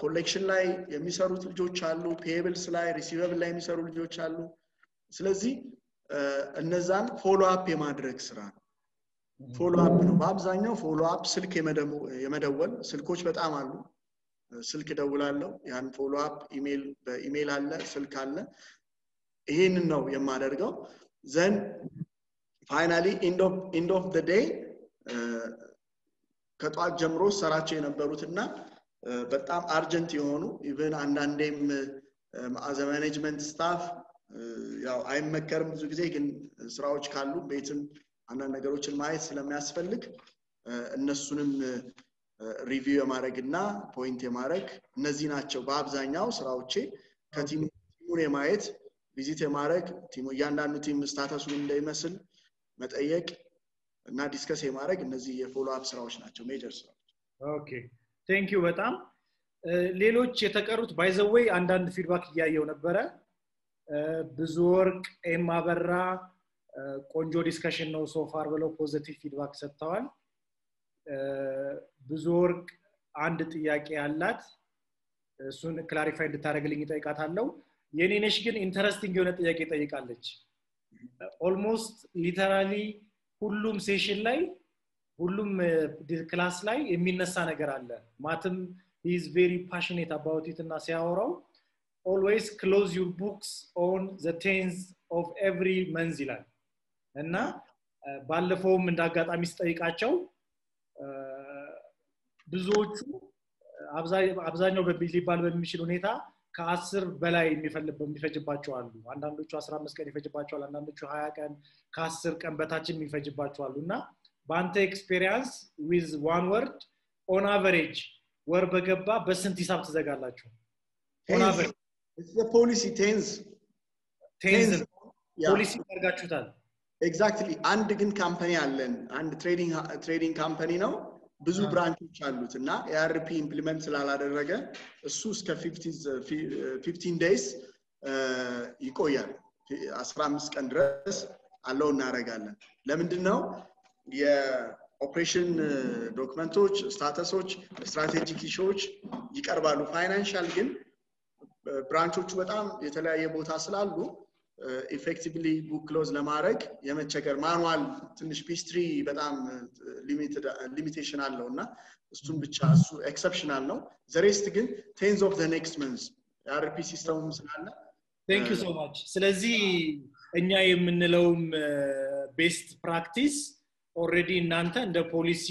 Speaker 2: ኮሌክሽን ላይ የሚሰሩት ልጆች አሉ ፔየብልስ ላይ ሪሲቨብል ላይ የሚሰሩ ልጆች አሉ ስለዚህ እነዛን ፎሎ አፕ የማድረግ ስራ ፎሎ አፕ ነው በአብዛኛው ፎሎ አፕ ስልክ የመደወል ስልኮች በጣም አሉ ስልክ ደውላለሁ ያን ፎሎ አፕ ኢሜይል በኢሜይል አለ ስልክ አለ ይሄንን ነው የማደርገው ዘን ፋይናሊ end of the day ከጧት ጀምሮ ሰራቸው የነበሩትና በጣም አርጀንት የሆኑ ኢቭን አንዳንዴም አዘ ማኔጅመንት ስታፍ ያው አይመከርም ብዙ ጊዜ ግን ስራዎች ካሉ ቤትም አንዳንድ ነገሮችን ማየት ስለሚያስፈልግ እነሱንም ሪቪው የማድረግና ፖይንት የማድረግ እነዚህ ናቸው በአብዛኛው ስራዎቼ ከቲሙን የማየት ቪዚት የማድረግ ቲሙ እያንዳንዱ ቲም ስታተሱን እንደይመስል መጠየቅ እና ዲስከስ የማድረግ እነዚህ የፎሎ አፕ ስራዎች ናቸው ሜጀር ስራዎች
Speaker 1: ኦኬ ቴንክ ዩ በጣም ሌሎች የተቀሩት ባይ ዘ ዌይ አንዳንድ ፊድባክ ያያየው ነበር ብዙ ወርቅ ኤማበራ ቆንጆ ዲስከሽን ነው ሶ ፋር ብለው ፖዚቲቭ ፊድባክ ሰጥተዋል ብዙ ወርቅ አንድ ጥያቄ አላት እሱን ክላሪፋይ እንድታረግልኝ ጠይቃታለሁ የኔነሽ ግን ኢንተረስቲንግ የሆነ ጥያቄ ጠይቃለች ኦልሞስት ሊተራሊ ሁሉም ሴሽን ላይ ሁሉም ክላስ ላይ የሚነሳ ነገር አለ ማትም he is very passionate about it እና ሲያወራው always close your books on the 10th of every month ይላል እና ባለፈውም እንዳጋጣሚ ስጠይቃቸው ብዙዎቹ አብዛኛው በቢሊባል በሚችል ሁኔታ ከ10 በላይ የሚፈጅባቸው አሉ አንዳንዶቹ 15 ቀን ይፈጅባቸዋል አንዳንዶቹ 20 ቀን ከ10 ቀን በታችም ይፈጅባቸው አሉና ባንተ ኤክስፒሪየንስ with one word on average ወር በገባ በስንት ሂሳብ ትዘጋላችሁ on average
Speaker 2: it's the policy 10
Speaker 1: policy አድርጋችሁታል
Speaker 2: exactly አንድ ግን ካምፓኒ አለን አንድ ትሬዲንግ ካምፓኒ ነው ብዙ ብራንቾች አሉት እና ARP ኢምፕሊመንት ስላላደረገ እሱ እስከ 15 days ይቆያል 15 ቀን ድረስ አለው እናረጋለን ለምንድነው የኦፕሬሽን ዶክመንቶች ስታተሶች ስትራቴጂክ ኢሹዎች ይቀርባሉ ፋይናንሻል ግን ብራንቾቹ በጣም የተለያየ ቦታ ስላሉ ኢፌክቲቭሊ ቡክ ክሎዝ ለማድረግ የመቸገር ማኑዋል ትንሽ ፒስትሪ በጣም ሊሚቴሽን አለውና እሱን ብቻ እሱ ኤክሰፕሽናል ነው ዘሬስት ግን 10th of the next month ARP ሲስተሙም ስላለ
Speaker 1: thank you so much ስለዚህ እኛ የምንለውም ቤስት ፕራክቲስ already እናንተ እንደ ፖሊሲ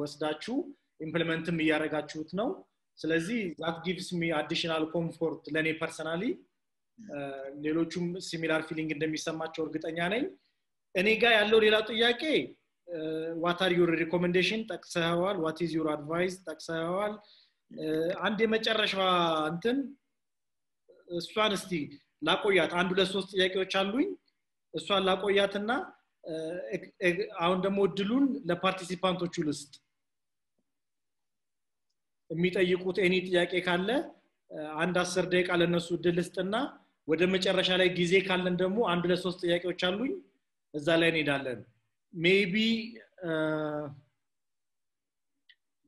Speaker 1: ወስዳችሁ ኢምፕሊመንትም ያያረጋችሁት ነው ስለዚህ that gives me additional comfort ለኔ ፐርሰናሊ ሌሎቹም ሲሚላር ፊሊንግ እንደሚሰማቸው እርግጠኛ ነኝ እኔ ጋር ያለው ሌላ ጥያቄ what are your recommendation ጠቅሰዋል what is your advice ጠቅሰዋል አንድ የመጨረሻው እንትን እሷን እስቲ ላቆያት አንድ ሁለት ሶስት ጥያቄዎች አሉኝ እሷን ላቆያትና አሁን ደግሞ እድሉን ለፓርቲሲፓንቶቹ ልስጥ የሚጠይቁት ኤኒ ጥያቄ ካለ አንድ 10 ደቂቃ ለነሱ እድል ልስጥና ወደ መጨረሻ ላይ ጊዜ ካለን ደግሞ አንድ ለሶስት ጥያቄዎች አሉኝ እዛ ላይ እንሄዳለን ሜቢ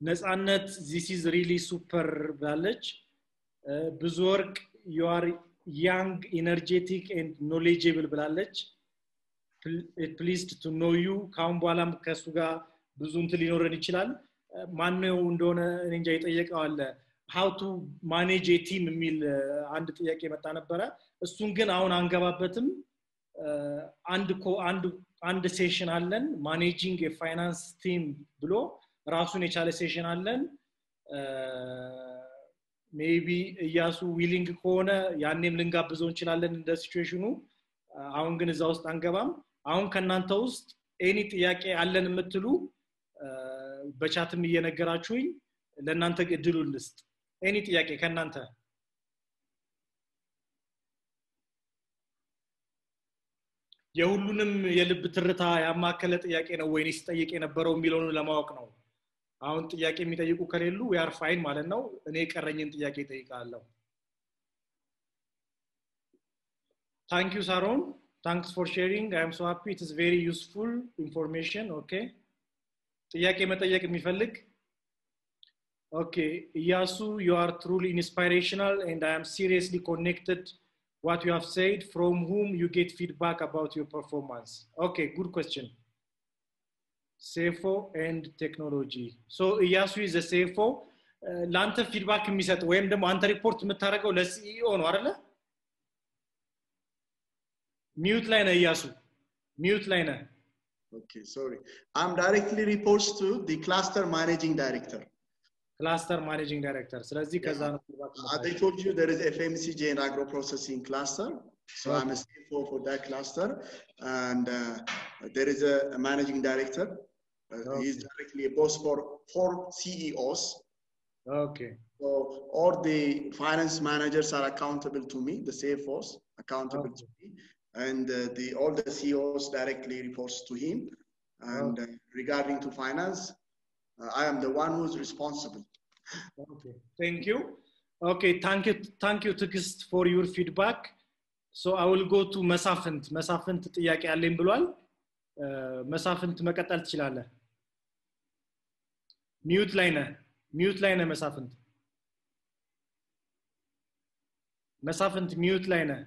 Speaker 1: ነፃነት this is really super ብላለች ብዙ ወርቅ you are young energetic and knowledgeable ብላለች pleased to know you ካሁን በኋላም ከሱ ጋር ብዙ እንትን ሊኖረን ይችላል ማነው እንደሆነ እንጃ ይጠየቀው አለ how to manage a team የሚል አንድ ጥያቄ መጣ ነበር እሱን ግን አሁን አንገባበትም አንድ ሴሽን አለን managing a finance team ብሎ ራሱን የቻለ ሴሽን አለን maybe ያሱ ዊሊንግ ከሆነ ያኔም ልንጋብዘው እንችላለን እንደ ሲቹዌሽኑ አሁን ግን እዛው ውስጥ አንገባም አሁን ከናንተ ውስጥ ኤኒ ጥያቄ አለን የምትሉ በቻትም እየነገራችሁኝ ለናንተ እድሉን ልስጥ ኤኒ ጥያቄ ከናንተ የሁሉንም የልብ ትርታ ያማከለ ጥያቄ ነው ወይስ ጠይቄ የነበረው የሚለውን ለማወቅ ነው አሁን ጥያቄ የሚጠይቁ ከሌሉ we are fine ማለት ነው እኔ ቀረኝን ጥያቄ ጠይቃለሁ thank you Saron thanks for sharing I am so happy it is very useful information okay ጥያቄ መጠየቅ የሚፈልግ okay Yasu you are truly inspirational and I am seriously connected what you have said from whom you get feedback about your performance okay good question CFO and technology so Yasu is a CFO ላንተ ፊድባክ የሚሰጥ ወይም ደግሞ አንተ ሪፖርት የምታረገው ለሲኢኦ ነው አይደለ ሚውት ላይ ነው Yasu ሚውት ላይ ነው
Speaker 2: okay sorry I'm directly reports to the cluster managing director ስለዚህ ከዛ ነው I told you there is FMCG and agro processing cluster so I'm a CFO for that cluster and there is a managing director He's directly a boss for 4 CEOs.
Speaker 1: Okay.
Speaker 2: So all the finance managers are accountable to me, the CFOs accountable to me, and all the CEOs directly reports to him. And regarding to finance, I am the one who's responsible.
Speaker 1: Okay, thank you. Okay, thank you, Tukist, for your feedback. So I will go to Masafint. Masafint ጥያቄ አለኝ ብሏል። መሳፍንት መቀጠል ትችላለህ። ሚውት ላይ ነህ መሳፍንት። መሳፍንት ሚውት ላይ ነህ።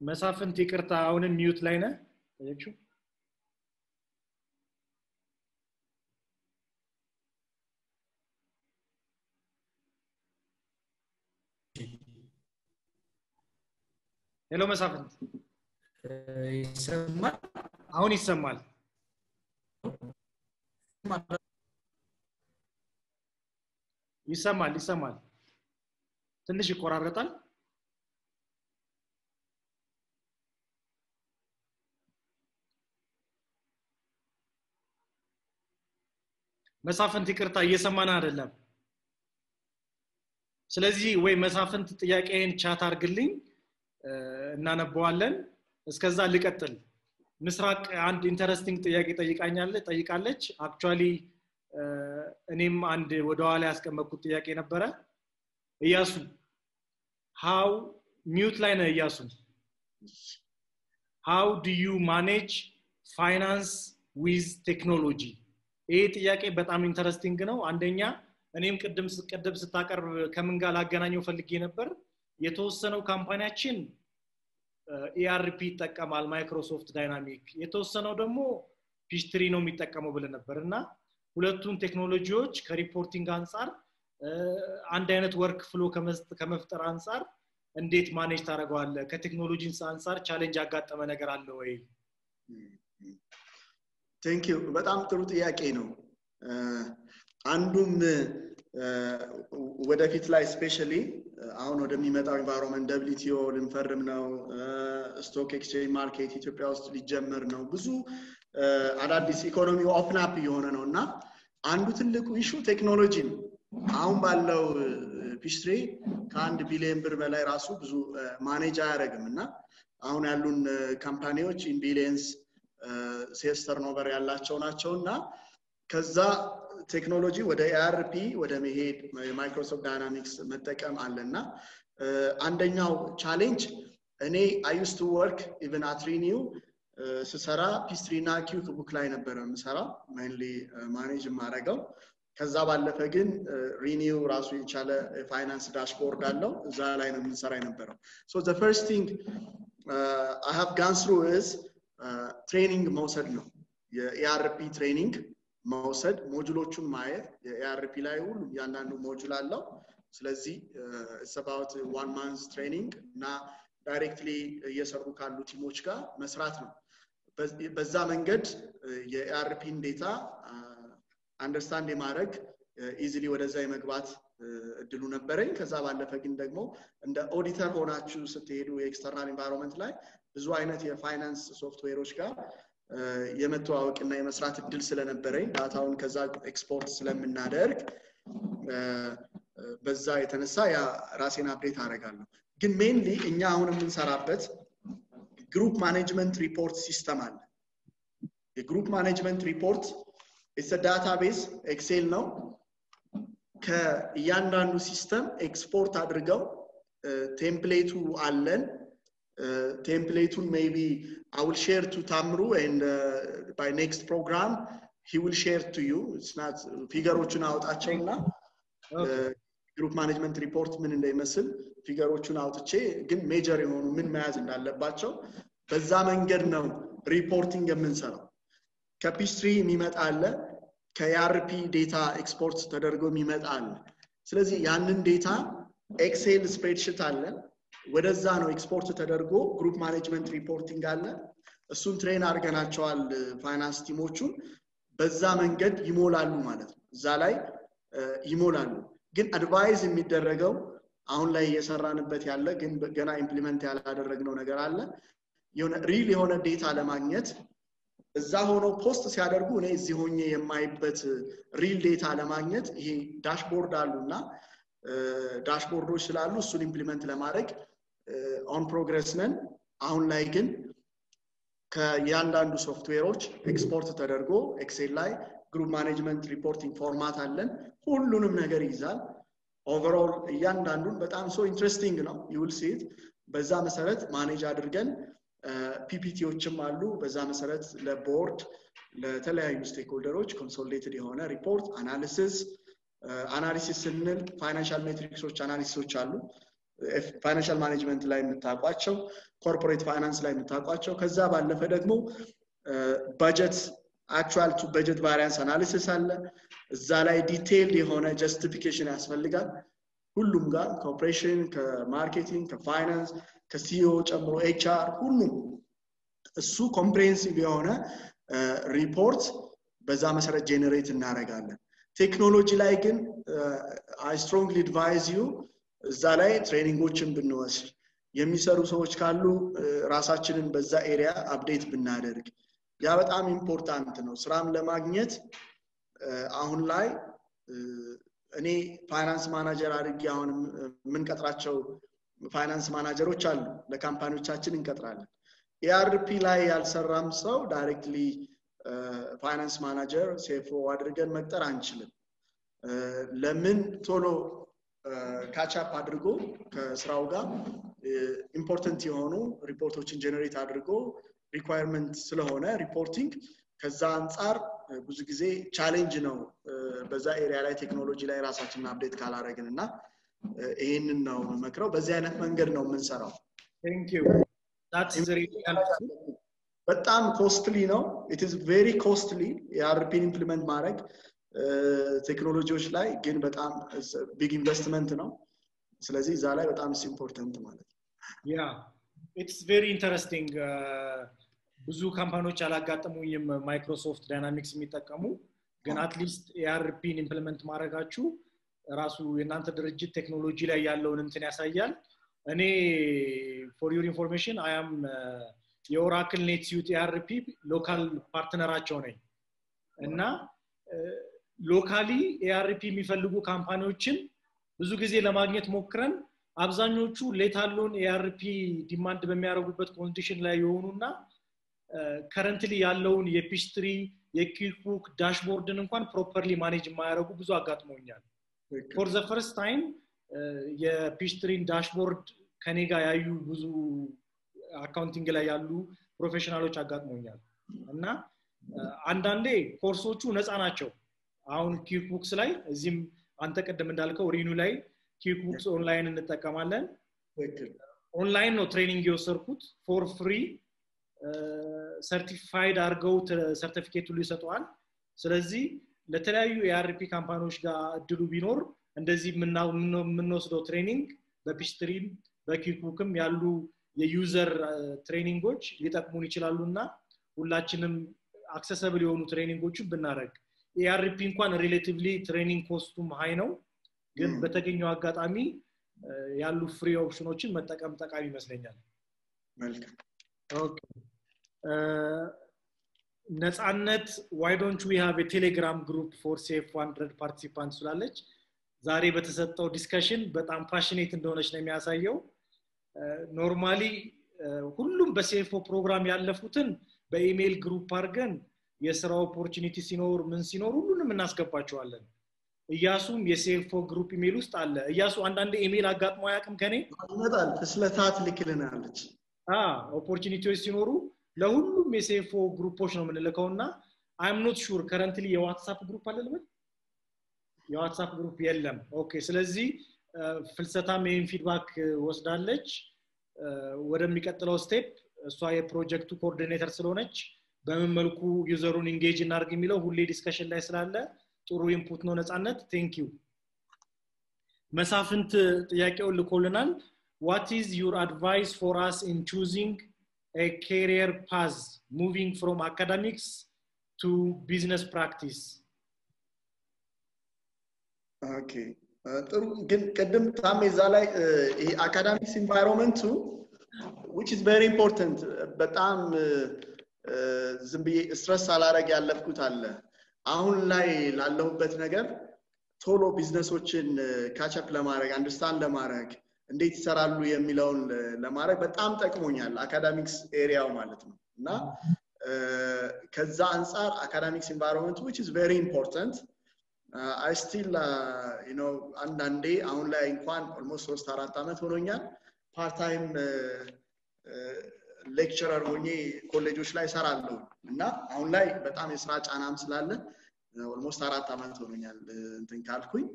Speaker 1: መሳፍንት ይቅርታ አሁንም ሚውት ላይ ነህ። አያችሁ? ሄሎ መሳፍንት
Speaker 3: ይሰማል?
Speaker 1: አሁን ይሰማል። ይሰማል። ትንሽ ይቆራረጣል። መሳፍንት ይቅርታ እየሰማን አይደለም። ስለዚህ ወይ መሳፍንት ጥያቄን ቻት አርግልኝ እናነበዋለን። እስከዛ ልቀጥል። ምስራቅ አንድ ኢንተረስቲንግ ጥያቄ ጠይቃለች። አክቹአሊ እኔም አንድ ወደኋላ ያስቀመጥኩት ጥያቄ ነበረ። ኢያሱ how mute ላይ ነው ኢያሱ how do you manage finance with technology? ይሄ ጥያቄ በጣም ኢንተረስቲንግ ነው። አንደኛ እኔም ቅድም ስታቀርብ ከምን ጋር ላገናኘው ፈልጌ ነበር። የተወሰነው ካምፓኒያችን ERP ይጠቀማል ማይክሮሶፍት ዳይናሚክ፣ የተወሰነው ደግሞ ፒሽ3 ነው የሚጠቀመው ብለን ነበርና ሁለቱን ቴክኖሎጂዎች ከሪፖርቲንግ አንፃር አንድ አይነት ወርክ ፍሎ ከመፍጠር አንፃር እንዴት ማኔጅ ታደርጋለህ? ከቴክኖሎጂስ አንፃር ቻሌንጅ ያጋጠመ ነገር አለ ወይ?
Speaker 2: Thank you. በጣም ጥሩ ጥያቄ ነው። አንዱም ወደፊት ላይ ስፔሻሊ አሁን ወደሚመጣው ኢንቫይሮንመንት WTO ልንፈርም ነው፣ ስቶክ ኤክስቼንጅ ማርኬት ኢትዮጵያ ውስጥ ሊጀመር ነው፣ ብዙ አዳዲስ ኢኮኖሚው ኦፕን አፕ እየሆነ ነውና አንዱ ትልቁ ኢሹ ቴክኖሎጂ ነው። አሁን ባለው ፒሽ3 ከ1 ቢሊዮን ብር በላይ ራሱ ብዙ ማኔጅ አያደርግምና አሁን ያሉን ካምፓኒዎች ኢን ቢሊየንስ ሴልስ ተርኖቨር ያላቸው ናቸውና ከዛ ቴክኖሎጂ ወደ ERP ወደ መሄድ ማይክሮሶፍት ዳይናሚክስ መጠቀም አለና አንደኛው ቻሌንጅ እኔ I used to work even at Renew ስሰራ ፒሽ3 እና ኪዩክ ቡክ ላይ ነበር የምሰራ mainly ማኔጅ ማረጋው። ከዛ ባለፈ ግን Renew ራሱ የቻለ ፋይናንስ ዳሽቦርድ አለው፣ እዛ ላይ ነው የምንሰራ የነበረው። So the first thing I have gone through is ትሬኒንግ መውሰድ ነው። የERP ትሬኒንግ መውሰድ፣ ሞጁሎቹን ማየት። የERP ላይ ሁሉ ያንዳንዱ ሞጁል አለው። ስለዚህ it's about 1 month training እና ዳይሬክትሊ እየሰሩ ካሉ ቲሞች ጋር መስራት ነው። በዛ መንገድ የERPን ዴታ አንደርስታንድ የማድረግ ኢዚሊ ወደዛ የመግባት እድሉ ነበረኝ። ከዛ ባለፈ ግን ደግሞ እንደ ኦዲተር ሆናችሁ ስትሄዱ የኤክስተርናል ኢንቫይሮንመንት ላይ ብዙ አይነት የፋይናንስ ሶፍትዌሮች ጋር የመተዋወቅና የመስራት እድል ስለነበረኝ ዳታውን ከዛ ኤክስፖርት ስለምናደርግ በዛ የተነሳ ያ ራሴን አፕዴት አደርጋለሁ። ግን ሜንሊ እኛ አሁን የምንሰራበት ግሩፕ ማኔጅመንት ሪፖርት ሲስተም አለ። የግሩፕ ማኔጅመንት ሪፖርት it's a database ኤክሴል ነው። ከእያንዳንዱ ሲስተም ኤክስፖርት አድርገው ቴምፕሌቱ አለን። ቴምፕሌቱን maybe I will share to Tamru and by next program he will share to you. It's not ፊገሮቹን አውጣቸውና ግሩፕ ማኔጅመንት ሪፖርት ምን እንደሚመስል ፊገሮቹን አውጥቼ ግን ሜጀር የሆኑ ምን መያዝ እንዳለባቸው በዛ መንገድ ነው ሪፖርቲንግ የምንሰራው። ከፒሽ3 የሚመጣ አለ፣ ከERP ዴታ ኤክስፖርት ተደርጎ የሚመጣ አለ። ስለዚህ ያንን ዴታ ኤክሴል ስፕሬድሺት አለ፣ ወደዛ ነው ኤክስፖርት ተደርጎ ግሩፕ ማኔጅመንት ሪፖርቲንግ አለ። እሱን ትሬን አድርገናቸዋል ፋይናንስ ቲሞቹን። በዛ መንገድ ይሞላሉ ማለት ነው እዛ ላይ ይሞላሉ ግን አድቫይስ የሚደረገው አሁን ላይ እየሰራንበት ያለ ግን ገና ኢምፕሊመንት ያላደረግነው ነገር አለ የሆነ ሪል የሆነ ዴታ ለማግኘት እዛ ሆኖ ፖስት ሲያደርጉ እኔ እዚህ ሆኜ የማይበት ሪል ዴታ ለማግኘት ይሄ ዳሽቦርድ አሉና ዳሽቦርዶች ስላሉ እሱን ኢምፕሊመንት ለማድረግ ኦን ፕሮግረስ ነን አሁን ላይ ግን ከያንዳንዱ ሶፍትዌሮች ኤክስፖርት ተደርጎ ኤክሴል ላይ ግሩፕ ማኔጅመንት ሪፖርቲንግ ፎርማት አለን ሁሉንም ነገር ይዛል ኦቨርኦል ያንዳንዱን በጣም ሶ ኢንትረስቲንግ ነው you will see it በዛ መሰረት ማኔጅ አድርገን ፒፒቲዎችም አሉ በዛ መሰረት ለቦርድ ለተለያዩ ስቴክሆልደሮች ኮንሶሊዴትድ የሆነ ሪፖርት አናሊሲስ ስንል ፋይናንሻል ሜትሪክሶች አናሊሲሶች አሉ ፋይናንሻል ማኔጅመንት ላይ የምታቋቸው ኮርፖሬት ፋይናንስ ላይ የምታቋቸው ከዛ ባለፈ ደግሞ በጀት actual to budget variance analysis አለ እዛ ላይ ዲቴይልድ የሆነ ጀስቲፊኬሽን ያስፈልጋል ሁሉም ጋር ኮኦፕሬሽን ከማርኬቲንግ ከፋይናንስ ከሲኦ ጨምሮ ኤችአር ሁሉም እሱ ኮምፕሬሄንሲቭ የሆነ ሪፖርት በዛ መሰረት ጄነሬት እናደርጋለን ቴክኖሎጂ ላይ ግን I strongly advise you እዛ ላይ ትሬኒንጎችን ብንወስድ የሚሰሩ ሰዎች ካሉ ራሳችንን በዛ ኤሪያ አፕዴት ብናደርግ ያ በጣም ኢምፖርታንት ነው ስራም ለማግኘት አሁን ላይ እኔ ፋይናንስ ማናጀር አድርጌ አሁን ምን ቀጥራቸው ፋይናንስ ማናጀሮች አሉ ለካምፓኒዎቻችን እንቀጥራለን ERP ላይ ያልሰራም ሰው ዳይሬክትሊ ፋይናንስ ማናጀር CFO አድርገን መቅጠር አንችልም ለምን ቶሎ ካቻፕ አድርጎ ከስራው ጋር ኢምፖርታንት የሆኑ ሪፖርቶችን ጀነሬት አድርጎ ሪኳየርመንት ስለሆነ ሪፖርቲንግ ከዛ አንፃር ብዙ ጊዜ ቻሌንጅ ነው በዛ ኤሪያ ላይ ቴክኖሎጂ ላይ ራሳችንን አፕዴት ካላረግንና ይሄንን ነው መክረው በዚህ አይነት መንገድ ነው የምንሰራው
Speaker 1: Thank you that's really helpful
Speaker 2: በጣም ኮስትሊ ነው it is very costly ERP ኢምፕሊመንት ማድረግ ቴክኖሎጂዎች ላይ ግን በጣም ቢግ ኢንቨስትመንት ነው ስለዚህ እዛ ላይ በጣም ኢምፖርታንት ማለት ነው
Speaker 1: yeah it's very interesting ብዙ ካምፓኒዎች አላጋጠሙኝም ማይክሮሶፍት ዳይናሚክስ የሚጠቀሙ ግን at least ERP ኢምፕሊመንት ማድረጋችሁ ራሱ የናንተ ድርጅት ቴክኖሎጂ ላይ ያለውን እንትን ያሳያል እኔ for your information I am የኦራክል ኔትሱት ERP ሎካል ፓርትነራቸው ነኝ እና ሎካሊ ERP የሚፈልጉ ካምፓኒዎችን ብዙ ጊዜ ለማግኘት ሞክረን አብዛኞቹ ሌታሎን ERP ዲማንድ በሚያደርጉበት ኮንዲሽን ላይ የሆኑና ከረንትሊ ያለውን የፒስትሪ የኪኩክ ዳሽቦርድን እንኳን ፕሮፐርሊ ማኔጅ የማያደርጉ ብዙ አጋጥሞኛል for the first time የፒስትሪን ዳሽቦርድ ከኔ ጋር ያዩ ብዙ አካውንቲንግ ላይ ያሉ ፕሮፌሽናሎች አጋጥሞኛል እና አንዳንዴ ኮርሶቹ ነፃ ናቸው አሁን ኪኩክስ ላይ እዚህም አንተ ቀደም እንዳልከው ሪኑ ላይ ኪኩክስ ኦንላይን እንጠቀማለን ኦንላይን ነው ትሬኒንግ የወሰድኩት for free ሰርቲፋይድ አርገው ሰርቲፊኬት ሁሉ ይሰጣዋል ስለዚህ ለተለያዩ ERP ካምፓኒዎች ጋር እድሉ ቢኖር እንደዚህ ምንወስደው ትሬኒንግ በፒስትሪም በኪኩክም ያሉ የዩዘር ትሬኒንጎች ሊጠቅሙን ይችላሉና ሁላችንም አክሰሰብል የሆኑ ትሬኒንጎችን ብናረግ ERP እንኳን ሪሌቲቭሊ ትሬኒንግ ኮስቱም ሃይ ነው ግን በተገኘው አጋጣሚ ያሉ ፍሪ ኦፕሽኖችን መጠቀም ጠቃሚ ይመስለኛል
Speaker 2: መልካም
Speaker 1: ኦኬ ነፃነት why don't we have a telegram group for CFO100 participants ስላለች ዛሬ በተሰጠው ዲስከሽን በጣም ፓሽኔት እንደሆነች ነው የሚያሳየው ኖርማሊ ሁሉም በCFO ፕሮግራም ያለፉትን በኢሜል ግሩፕ አድርገን የስራ ኦፖርቹኒቲ ሲኖር ምን ሲኖር ሁሉንም እናስገባቸዋለን ኢያሱም የCFO ግሩፕ ኢሜል ውስጥ አለ ኢያሱ አንዳንዴ ኢሜል አጋጥሞ ያቅም ከኔ
Speaker 2: ይመጣል ስለታት ልክልናለች
Speaker 1: ኦፖርቹኒቲዎች ሲኖሩ ለሁሉም የCFO ግሩፖች ነው የምንልከውና I'm not sure currently የዋትስአፕ ግሩፕ አለ ልበል የዋትስአፕ ግሩፕ የለም ኦኬ ስለዚህ ፍልሰታም ይሄን ፊድባክ ወስዳለች ወደሚቀጥለው ስቴፕ እሷ የፕሮጀክቱ ኮኦርዲኔተር ስለሆነች በምን መልኩ ዩዘሩን ኢንጌጅ እናርግ የሚለው ሁሌ ዲስከሽን ላይ ስላለ ጥሩ ኢንፑት ነው ነፃነት ቴንክ ዩ መሳፍንት ጥያቄው ልኮልናል what is your advice for us in choosing a career path moving from academics to business practice?
Speaker 2: Okay. ጥሩ ግን ቀደም ታም እዛ ላይ academics environment which is very important በጣም ዝም ብዬ ስትረስ አላረግ ያለፍኩት አለ አሁን ላይ ላለሁበት ነገር ቶሎ ቢዝነሶችን ካቻፕ ለማድረግ አንደርስታንድ ለማድረግ እንዴት ይሰራሉ የሚለውን ለማድረግ በጣም ጠቅሞኛል አካዳሚክስ ኤሪያው ማለት ነው እና ከዛ አንፃር academics environment which is very important I still you know አንዳንዴ አሁን ላይ እንኳን almost 3-4 አመት ሆኖኛል part time lecturer ሆኜ ኮሌጆች ላይ ሰራለሁ እና አሁን ላይ በጣም የስራ ጫናም ስላለ almost 4 አመት ሆኖኛል እንትን ካልኩኝ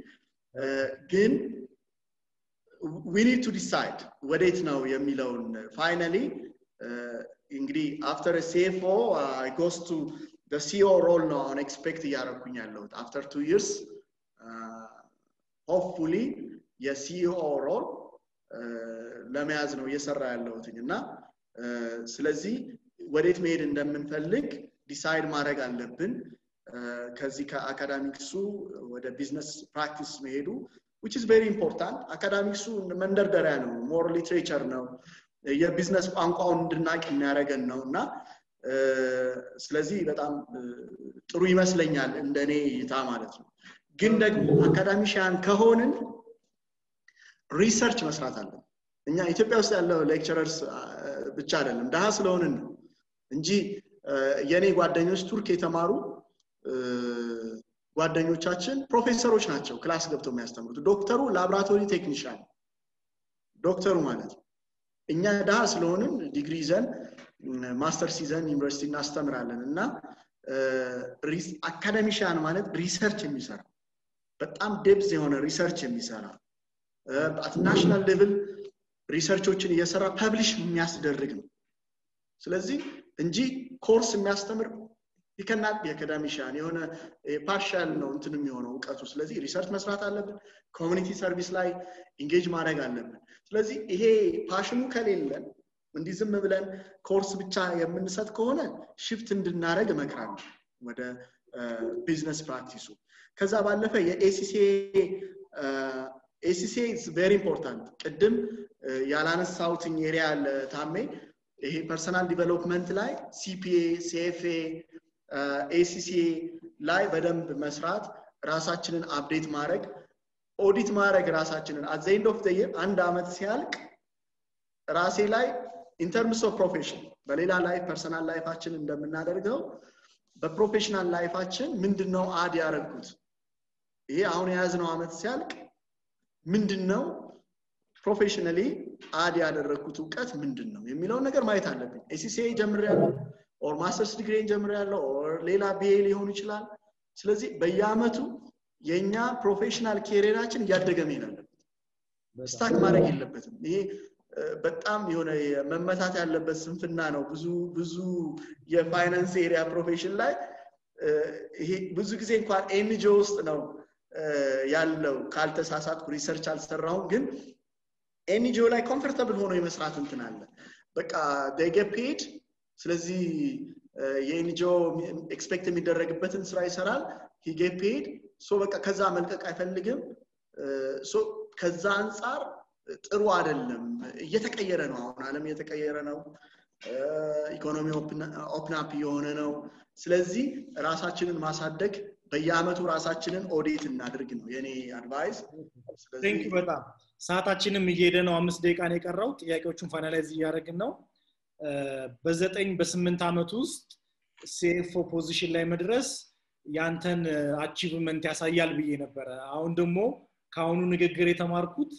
Speaker 2: ግን we need to decide ወዴት ነው የሚለውን finally እንግዲህ after a CFO I goes to the CEO role now and expect ያረኩኝ ያለው after 2 years hopefully the CEO role ለመያዝ ነው እየሰራ ያለውትና ስለዚህ ወዴት መሄድ እንደምንፈልግ ዲሳይድ ማድረግ አለብን ከዚህ ከአካዳሚክሱ ወደ ቢዝነስ ፕራክቲስ መሄዱ which is very important አካዳሚክሱ መንደርደሪያ ነው more literature ነው የቢዝነስ ቋንቋውን እንድናቅ የሚያደርገን ነውና ስለዚህ በጣም ጥሩ ይመስለኛል እንደኔ ይታ ማለት ነው ግን ደግሞ አካዳሚሻን ከሆነን ሪሰርች መስራት አለ እኛ ኢትዮጵያ ውስጥ ያለው ሌክቸረርስ ብቻ አይደለም ዳሃ ስለሆነን ነው እንጂ የኔ ጓደኞች ቱርክ የተማሩ ጓደኞቻችን ፕሮፌሰሮች ናቸው ክላስ ገብተው የሚያስተምሩት ዶክተሩ ላብራቶሪ ቴክኒሻን ዶክተሩ ማለት እኛ ዳሃ ስለሆነን ዲግሪ ይዘን ማስተር ሲዘን ዩኒቨርሲቲ እናስተምራለንና አካዳሚሻን ማለት ሪሰርች የሚሰራ በጣም ዴፕዝ የሆነ ሪሰርች የሚሰራ at national level ሪሰርቾችን እየሰራ ፐብሊሽ የሚያስደርግ ነው ስለዚህ እንጂ ኮርስ የሚያስተምር you cannot be academician የሆነ ፓርሻል ነው እንትን የሚሆነው ዕውቀቱ ስለዚህ ሪሰርች መስራት አለብን ኮሚኒቲ ሰርቪስ ላይ ኢንጌጅ ማድረግ አለብን ስለዚህ ይሄ ፓሽኑ ከሌለን እንዲህ ዝም ብለን ኮርስ ብቻ የምንሰጥ ከሆነ shift እንድናረግ እመክራለሁ ወደ ቢዝነስ ፕራክቲሱ ከዛ ባለፈ ACCA is very important ቅድም ያላነሳውትኝ ኤሪያ ለታሜ ይሄ ፐርሰናል ዲቨሎፕመንት ላይ CPA CFA ACCA ላይ በደንብ መስራት ራሳችንን አፕዴት ማድረግ ኦዲት ማድረግ ራሳችንን at the end of the year አንድ አመት ሲያልቅ ራሴ ላይ in terms of profession በሌላ ላይ ፐርሰናል ላይፋችን እንደምናደርገው በፕሮፌሽናል ላይፋችን ምንድነው አድ ያደረኩት ይሄ አሁን ያዝነው አመት ሲያልቅ ምንድነው ፕሮፌሽናሊ አድ ያደረኩት ዕውቀት ምንድነው የሚለው ነገር ማየት አለብኝ ACCA ጀምሬያለሁ or ማስተርስ ዲግሪ ጀምሬያለሁ or ሌላ BA ሊሆን ይችላል ስለዚህ በየአመቱ የኛ ፕሮፌሽናል ካሪየራችን ያደገ መሄድ ስታክ ማድረግ የለበትም ይሄ በጣም የሆነ መመታት ያለበት ስንፍና ነው ብዙ የፋይናንስ ኤሪያ ፕሮፌሽን ላይ ይሄ ብዙ ጊዜ እንኳን NGO ውስጥ ነው ያለው ካልተሳሳትኩ ሪሰርች አልሰራውም ግን NGO ላይ ኮምፎርታብል ሆኖ የመስራት እንትን አለ በቃ they get paid ስለዚህ የNGO ኤክስፔክት የሚደረግበትን ስራ ይሰራል he get paid so በቃ ከዛ መልቀቅ አይፈልግም so ከዛ አንፃር ጥሩ አይደለም እየተቀየረ ነው አሁን ዓለም እየተቀየረ ነው ኢኮኖሚ ኦፕን አፕ የሆነ ነው ስለዚህ ራሳችንን ማሳደግ በየአመቱ ራሳችንን ኦዲት እናድርግ ነው የኔ አድቫይስ ስለዚህ
Speaker 1: ቴንክ ዩ በጣም ሰዓታችንም እየሄደ ነው 5 ደቂቃ ነው የቀረው ጥያቄዎቹን ፋይናላይዝ እያደረግን ነው በ8 አመት ውስጥ CFO ፖዚሽን ላይ መድረስ ያንተን አቺቭመንት ያሳያል ብዬ ነበር አሁን ደግሞ ካሁኑ ንግግር የተማርኩት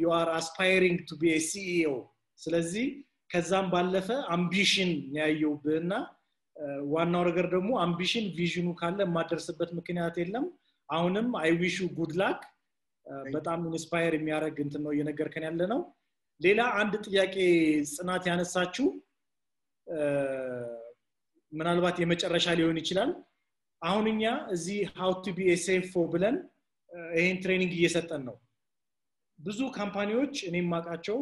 Speaker 1: you are aspiring to be a CEO ስለዚህ ከዛም ባለፈ አምቢሽን ያየውብና ዋናው ነገር ደግሞ አምቢሽን ቪዥኑ ካለ ማደርስበት ምክንያት የለም አሁንም I wish you good luck በጣም ኢንስፓየር የሚያደርግ እንት ነው እየነገርከን ያለ ነው ሌላ አንድ ጥያቄ ጽናት ያነሳችሁ ምናልባት የመጨረሻ ሊሆን ይችላል አሁንኛ እዚህ how to be a CFO ብለን ይሄን ትሬኒንግ እየሰጠን ነው ብዙ ካምፓኒዎች እኔም ማቃቸው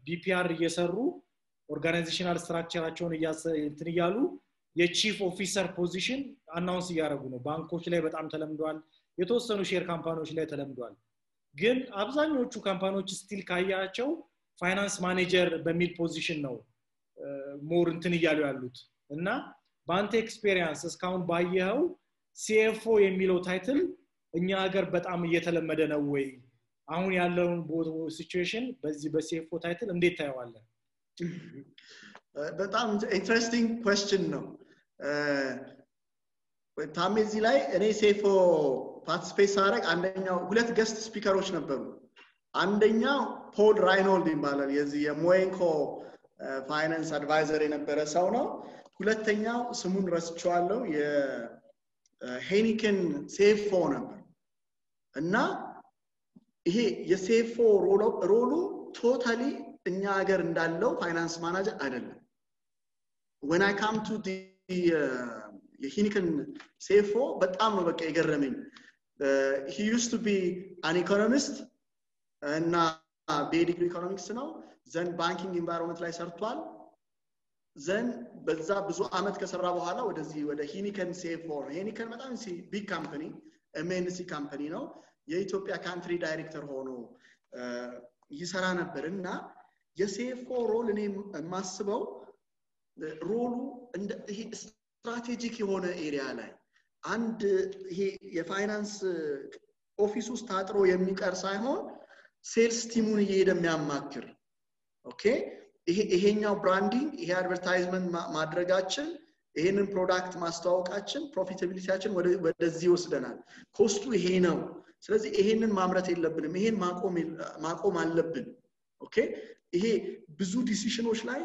Speaker 1: BPR እየሰሩ ኦርጋናይዜሽናል ስትራክቸራቸውን እንትን ይያሉ የቺፍ ኦፊሰር ፖዚሽን አናውንስ ያደርጉ ነው ባንኮች ላይ በጣም ተለምዷል የተወሰኑ ሼር ካምፓኒዎች ላይ ተለምዷል ግን አብዛኞቹ ካምፓኒዎች ስቲል ካያቸው ፋይናንስ ማኔጀር በሚል ፖዚሽን ነው ሞር እንትን ይያሉ ያሉት እና ባንተ ኤክስፒሪየንስ እስካሁን ባየኸው CFO የሚለው ታይትል እኛ ሀገር በጣም እየተለመደ ነው ወይ አሁን ያለው ሲቹዌሽን በዚህ በCFO ታይትል እንዴት ታየዋለህ
Speaker 2: በጣም ኢንትረስቲንግ ኩዌስችን ነው ታሜዚ ላይ እኔ CFO ፓርቲሲፔት ሳደርግ አንደኛው ሁለት ገስት ስፒከሮች ነበሩ አንደኛው ፖል ራይኖልድ ይባላል የዚህ የሞኤንኮ ፋይናንስ አድቫይዘር የነበረ ሰው ነው ሁለተኛው ስሙን ረስቼዋለሁ የሄኒከን CFO ነበር እና ይሄ የCFO ሮሉ ቶታሊ እኛ ሀገር እንዳለው ፋይናንስ ማናጀር አይደለም when I come to the የሄኒከን CFO በጣም ነው በቃ የገረመኝ he used to be an economist እና basic economics ነው then banking environment ላይ ሰርቷል then በዛ ብዙ አመት ከሰራ በኋላ ወደዚህ ወደ ሄኒከን CFO ሄኒከን በጣም big company MNC company ነው የኢትዮጵያ ካንትሪ ዳይሬክተር ሆኖ ይሰራ ነበርና የCFO ሮል እኔ ማስበው ሮሉ እንደ ይሄ ስትራቴጂክ የሆነ ኤሪያ ላይ አንድ ይሄ የፋይናንስ ኦፊስ ውስጥ ታጥሮ የሚቀር ሳይሆን ሴልስ ቲሙን እየሄደ የሚያማክር ኦኬ ይሄኛው ብራንዲንግ ይሄ አድቨርታይዝመንት ማድረጋችን ይሄንን ፕሮዳክት ማስተዋወቃችን ፕሮፊታቢሊቲያችን ወደዚህ ወስደናል ኮስቱ ይሄ ነው ስለዚህ ይሄንን ማምረት የለብንም ይሄን ማቆም አለብን ኦኬ ይሄ ብዙ ዲሲሽኖች ላይ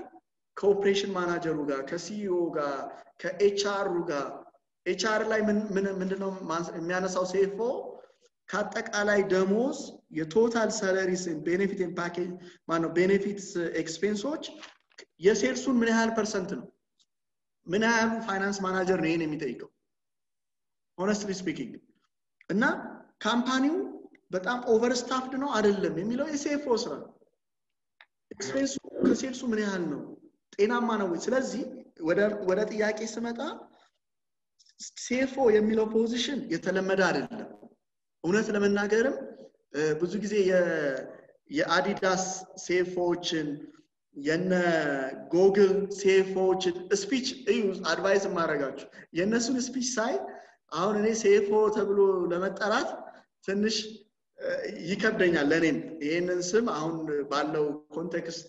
Speaker 2: ኮኦፕሬሽን ማናጀሩ ጋር ከሲኢኦ ጋር ከኤችአር ጋር ኤችአር ላይ ምንድነው የሚያነሳው CFO ካጠቃላይ ደሞዝ የቶታል ሳላሪስ ቤኔፊት ኤንድ ፓኬጅ ማነው ቤኔፊትስ ኤክስፔንሶች የሴልሱን ምን ያህል ፐርሰንት ነው ምን ያህል ፋይናንስ ማናጀር ነው ይሄን የሚጠይቀው honestly speaking እና ካምፓኒው በጣም ኦቨርስታፍድ ነው አይደለም የሚለው የCFO ስራ ኤክስፔንሱ ከሴልሱ ምን ያህል ነው ጤናማ ነው ወይ ስለዚህ ወደ ጥያቄ ስመጣ CFO የሚለው ፖዚሽን የተለመደ አይደለም እውነት ለመናገርም ብዙ ጊዜ የአዲዳስ CFOዎችን የነ ጎግል CFOዎችን ስፒች ዩዝ አድቫይስ ማድረጋችሁ የነሱን ስፒች ሳይ አሁን እኔ CFO ተብሎ ለመጠራት ትንሽ ይከብደኛል ለኔም ይሄንን ስም አሁን ባለው ኮንቴክስት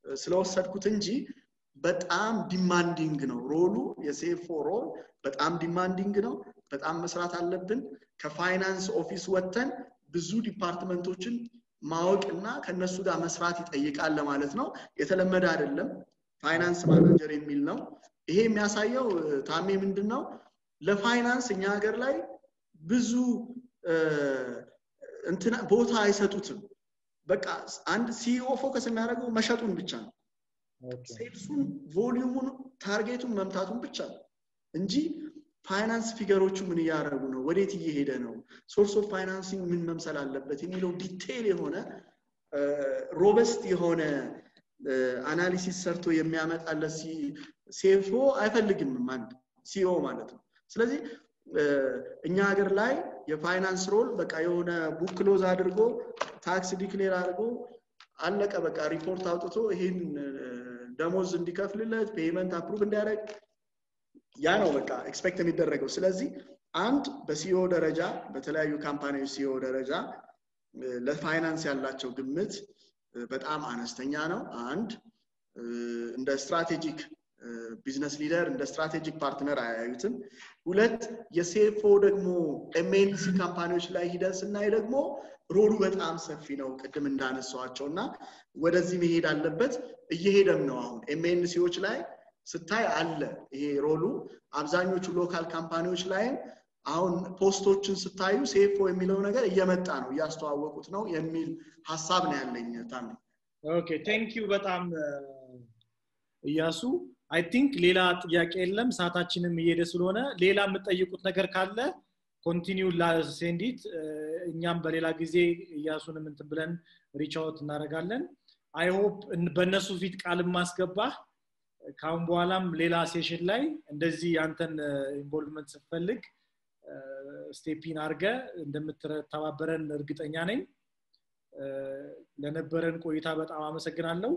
Speaker 2: ስለወሰድኩት እንጂ በጣም ዲማንዲንግ ነው ሮሉ የCFO ሮል በጣም ዲማንዲንግ ነው በጣም መስራት አለብን ከፋይናንስ ኦፊስ ወጥተን ብዙ ዲፓርትመንቶችን ማወቅና ከነሱ ጋር መስራት ይጠይቃል ለማለት ነው የተለመደ አይደለም ፋይናንስ ማናጀር የሚል ነው ይሄ የሚያሳየው ታሜ ምንድነው ለፋይናንስ እኛ ሀገር ላይ ብዙ እንትና ቦታ አይሰጡትም በቃ አንድ CEO ፎከስ የሚያደርገው መሸጡን ብቻ ነው ሴልሱን ቮሊዩሙን ታርጌቱን መምታቱን ብቻ ነው እንጂ ፋይናንስ ፊገሮቹ ምን ያያረጉ ነው ወዴት እየሄደ ነው ሶርስ ኦፍ ፋይናንሲንግ ምን መምሰል አለበት የሚለው ዲቴይል የሆነ ሮበስት የሆነ አናሊሲስ ሰርቶ የሚያመጣለት CFO አይፈልግም ማን CEO ማለት ነው ስለዚህ እኛ ሀገር ላይ የፋይናንስ ሮል በቃ የሆነ ቡክ ክሎዝ አድርጎ ታክስ ዲክሌር አድርጎ አለቀ በቃ ሪፖርት አውጥቶ ይሄን ደሞዝ እንዲከፍልለት ፔመንት አፕሩቭ እንዲያደርግ ያ ነው በቃ ኤክስፔክት የሚደረገው ስለዚህ አንድ በCEO ደረጃ በተለያዩ ካምፓኒዎች CEO ደረጃ ለፋይናንስ ያላቸው ግምት በጣም አነስተኛ ነው አንድ እንደ ስትራቴጂክ ቢዝነስ ሊደር እንደ ስትራቴጂክ ፓርትነር አያዩትም ሁለት የCFO ደግሞ MNC ካምፓኒዎች ላይ ሂደስና ደግሞ ሮሉ በጣም ሰፊ ነው ቅድም እንዳነሳዋቸውና ወደዚህ መሄድ አለበት እየሄደም ነው አሁን MNCዎች ላይ ስታይ አለ ይሄ ሮሉ አብዛኞቹ ሎካል ካምፓኒዎች ላይ አሁን ፖስቶችን ስታዩ CFO የሚለው ነገር እየመጣ ነው ያስተዋወቁት ነው የሚል ሐሳብ ነው ያለኝ ታም
Speaker 1: ኦኬ ቴንክ ዩ በጣም ኢያሱ አይ ቲንክ ሌላ ጥያቄ የለም ሰዓታችንም እየሄደ ስለሆነ ሌላ የምትጠይቁት ነገር ካለ ኮንቲኒው ላሴንዲት እኛም በሌላ ጊዜ ኢያሱንም እንትን ብለን ሪች አውት እናደርጋለን አይ ሆፕ በእነሱ ፊት ቃል ማስገባ ካሁን በኋላም ሌላ ሴሽን ላይ እንደዚህ ያንተን ኢንቮልቭመንት ስፈልግ ስቴፒን አርገ እንደምትተባበረን እርግጠኛ ነኝ ለነበረን ቆይታ በጣም አመሰግናለሁ